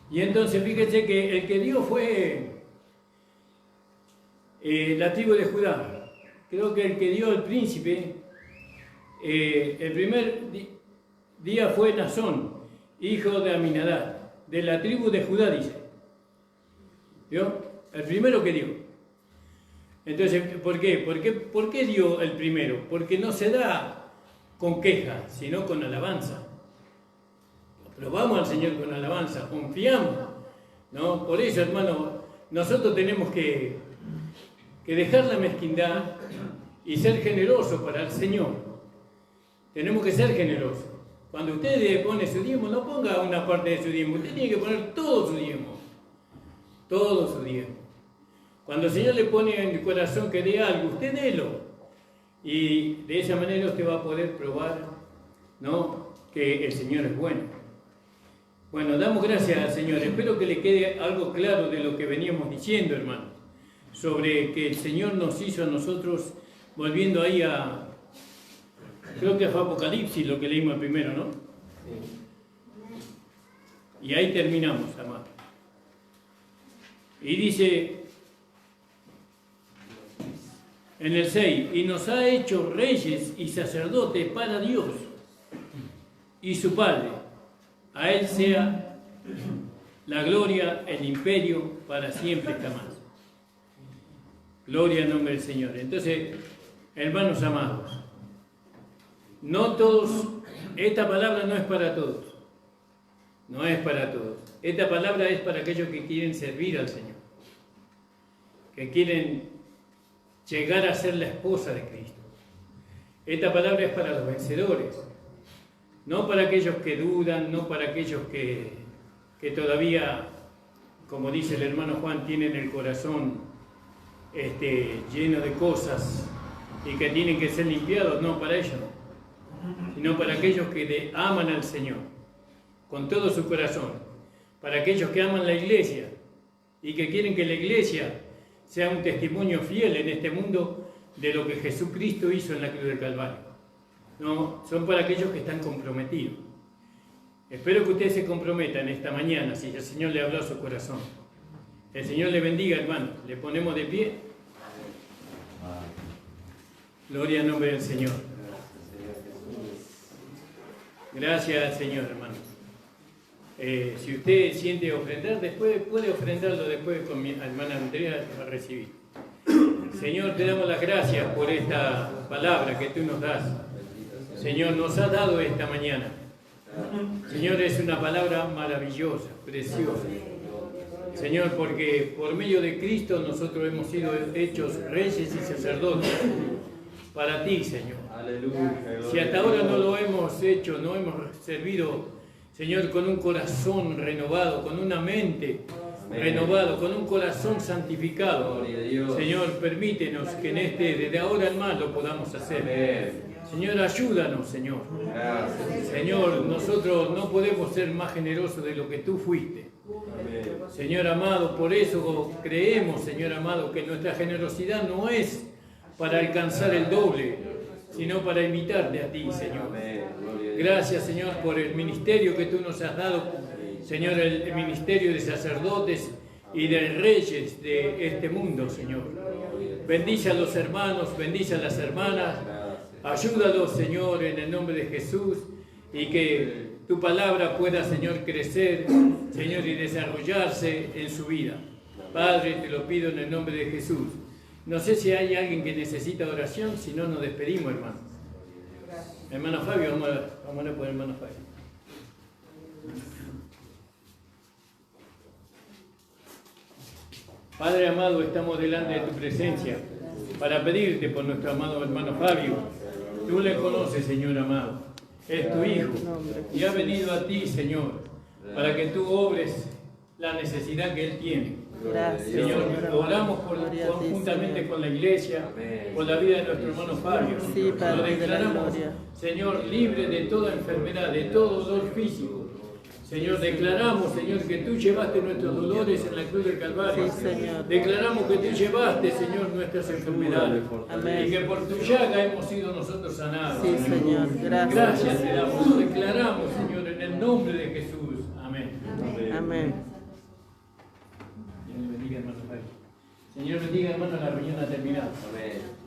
Y entonces fíjense que el que dio fue la tribu de Judá. Creo que el que dio el príncipe, el primer día fue Nazón, hijo de Aminadab, de la tribu de Judá, dice. ¿Vio? El primero que dio. Entonces, ¿por qué? ¿Por qué dio el primero? Porque no se da con queja, sino con alabanza. Probamos al Señor con alabanza, confiamos, ¿no? Por eso, hermano, nosotros tenemos que dejar la mezquindad y ser generosos para el Señor. Tenemos que ser generosos. Cuando usted pone su diezmo, no ponga una parte de su diezmo, usted tiene que poner todo su diezmo. Todo su diezmo. Cuando el Señor le pone en el corazón que dé algo, usted délo. Y de esa manera usted va a poder probar, ¿no?, que el Señor es bueno. Bueno, damos gracias al Señor. Espero que le quede algo claro de lo que veníamos diciendo, hermanos, sobre que el Señor nos hizo a nosotros, volviendo ahí a, creo que fue Apocalipsis lo que leímos primero, ¿no? Y ahí terminamos, amados. Y dice en el 6, y nos ha hecho reyes y sacerdotes para Dios y su Padre. A Él sea la gloria, el imperio, para siempre jamás. Gloria al nombre del Señor. Entonces, hermanos amados, no todos, esta palabra no es para todos. No es para todos. Esta palabra es para aquellos que quieren servir al Señor, que quieren llegar a ser la esposa de Cristo. Esta palabra es para los vencedores, no para aquellos que dudan, no para aquellos que todavía, como dice el hermano Juan, tienen el corazón lleno de cosas y que tienen que ser limpiados. No para ellos, sino para aquellos que aman al Señor con todo su corazón, para aquellos que aman la iglesia y que quieren que la iglesia sea un testimonio fiel en este mundo de lo que Jesucristo hizo en la cruz del Calvario. No, son para aquellos que están comprometidos. Espero que usted se comprometa en esta mañana, si el Señor le habló a su corazón. El Señor le bendiga, hermano. Le ponemos de pie. Gloria al nombre del Señor. Gracias al Señor, hermano. Si usted siente ofrendar, después puede ofrendarlo después con mi hermana Andrea a recibir. Señor, te damos las gracias por esta palabra que tú nos das. Señor, nos has dado esta mañana. Señor, es una palabra maravillosa, preciosa. Señor, porque por medio de Cristo nosotros hemos sido hechos reyes y sacerdotes para ti, Señor. Si hasta ahora no lo hemos hecho, no hemos servido, Señor, con un corazón renovado, con una mente renovada, con un corazón santificado, Señor, permítenos que desde ahora en más lo podamos hacer. Señor, ayúdanos, Señor. Señor, nosotros no podemos ser más generosos de lo que tú fuiste. Señor amado, por eso creemos, Señor amado, que nuestra generosidad no es para alcanzar el doble, sino para imitarte a ti, Señor. Gracias, Señor, por el ministerio que tú nos has dado, Señor, el ministerio de sacerdotes y de reyes de este mundo, Señor. Bendice a los hermanos, bendice a las hermanas, ayúdalos, Señor, en el nombre de Jesús, y que tu palabra pueda, Señor, crecer, Señor, y desarrollarse en su vida. Padre, te lo pido en el nombre de Jesús. No sé si hay alguien que necesita oración, si no, nos despedimos, hermano. Hermano Fabio, vamos a orar por el hermano Fabio. Padre amado, estamos delante de tu presencia para pedirte por nuestro amado hermano Fabio. Tú le conoces, Señor amado. Es tu hijo y ha venido a ti, Señor, para que tú obres la necesidad que él tiene. Gracias, Señor, oramos conjuntamente con la iglesia, por la vida de nuestro hermano Fabio. Sí, Padre, lo declaramos, de la gloria. Señor, libre de toda enfermedad, de todo dolor físico. Señor, declaramos, Señor, que tú llevaste nuestros dolores en la cruz del Calvario. Sí, Señor. Declaramos que tú llevaste, Señor, nuestras enfermedades. Amén. Y que por tu llaga hemos sido nosotros sanados. Sí, Señor. Gracias. Gracias te damos. Lo declaramos, Señor, en el nombre de Jesús. Amén. Amén. Dios bendiga, hermano. Señor bendiga, hermano, la reunión ha terminado. Amén.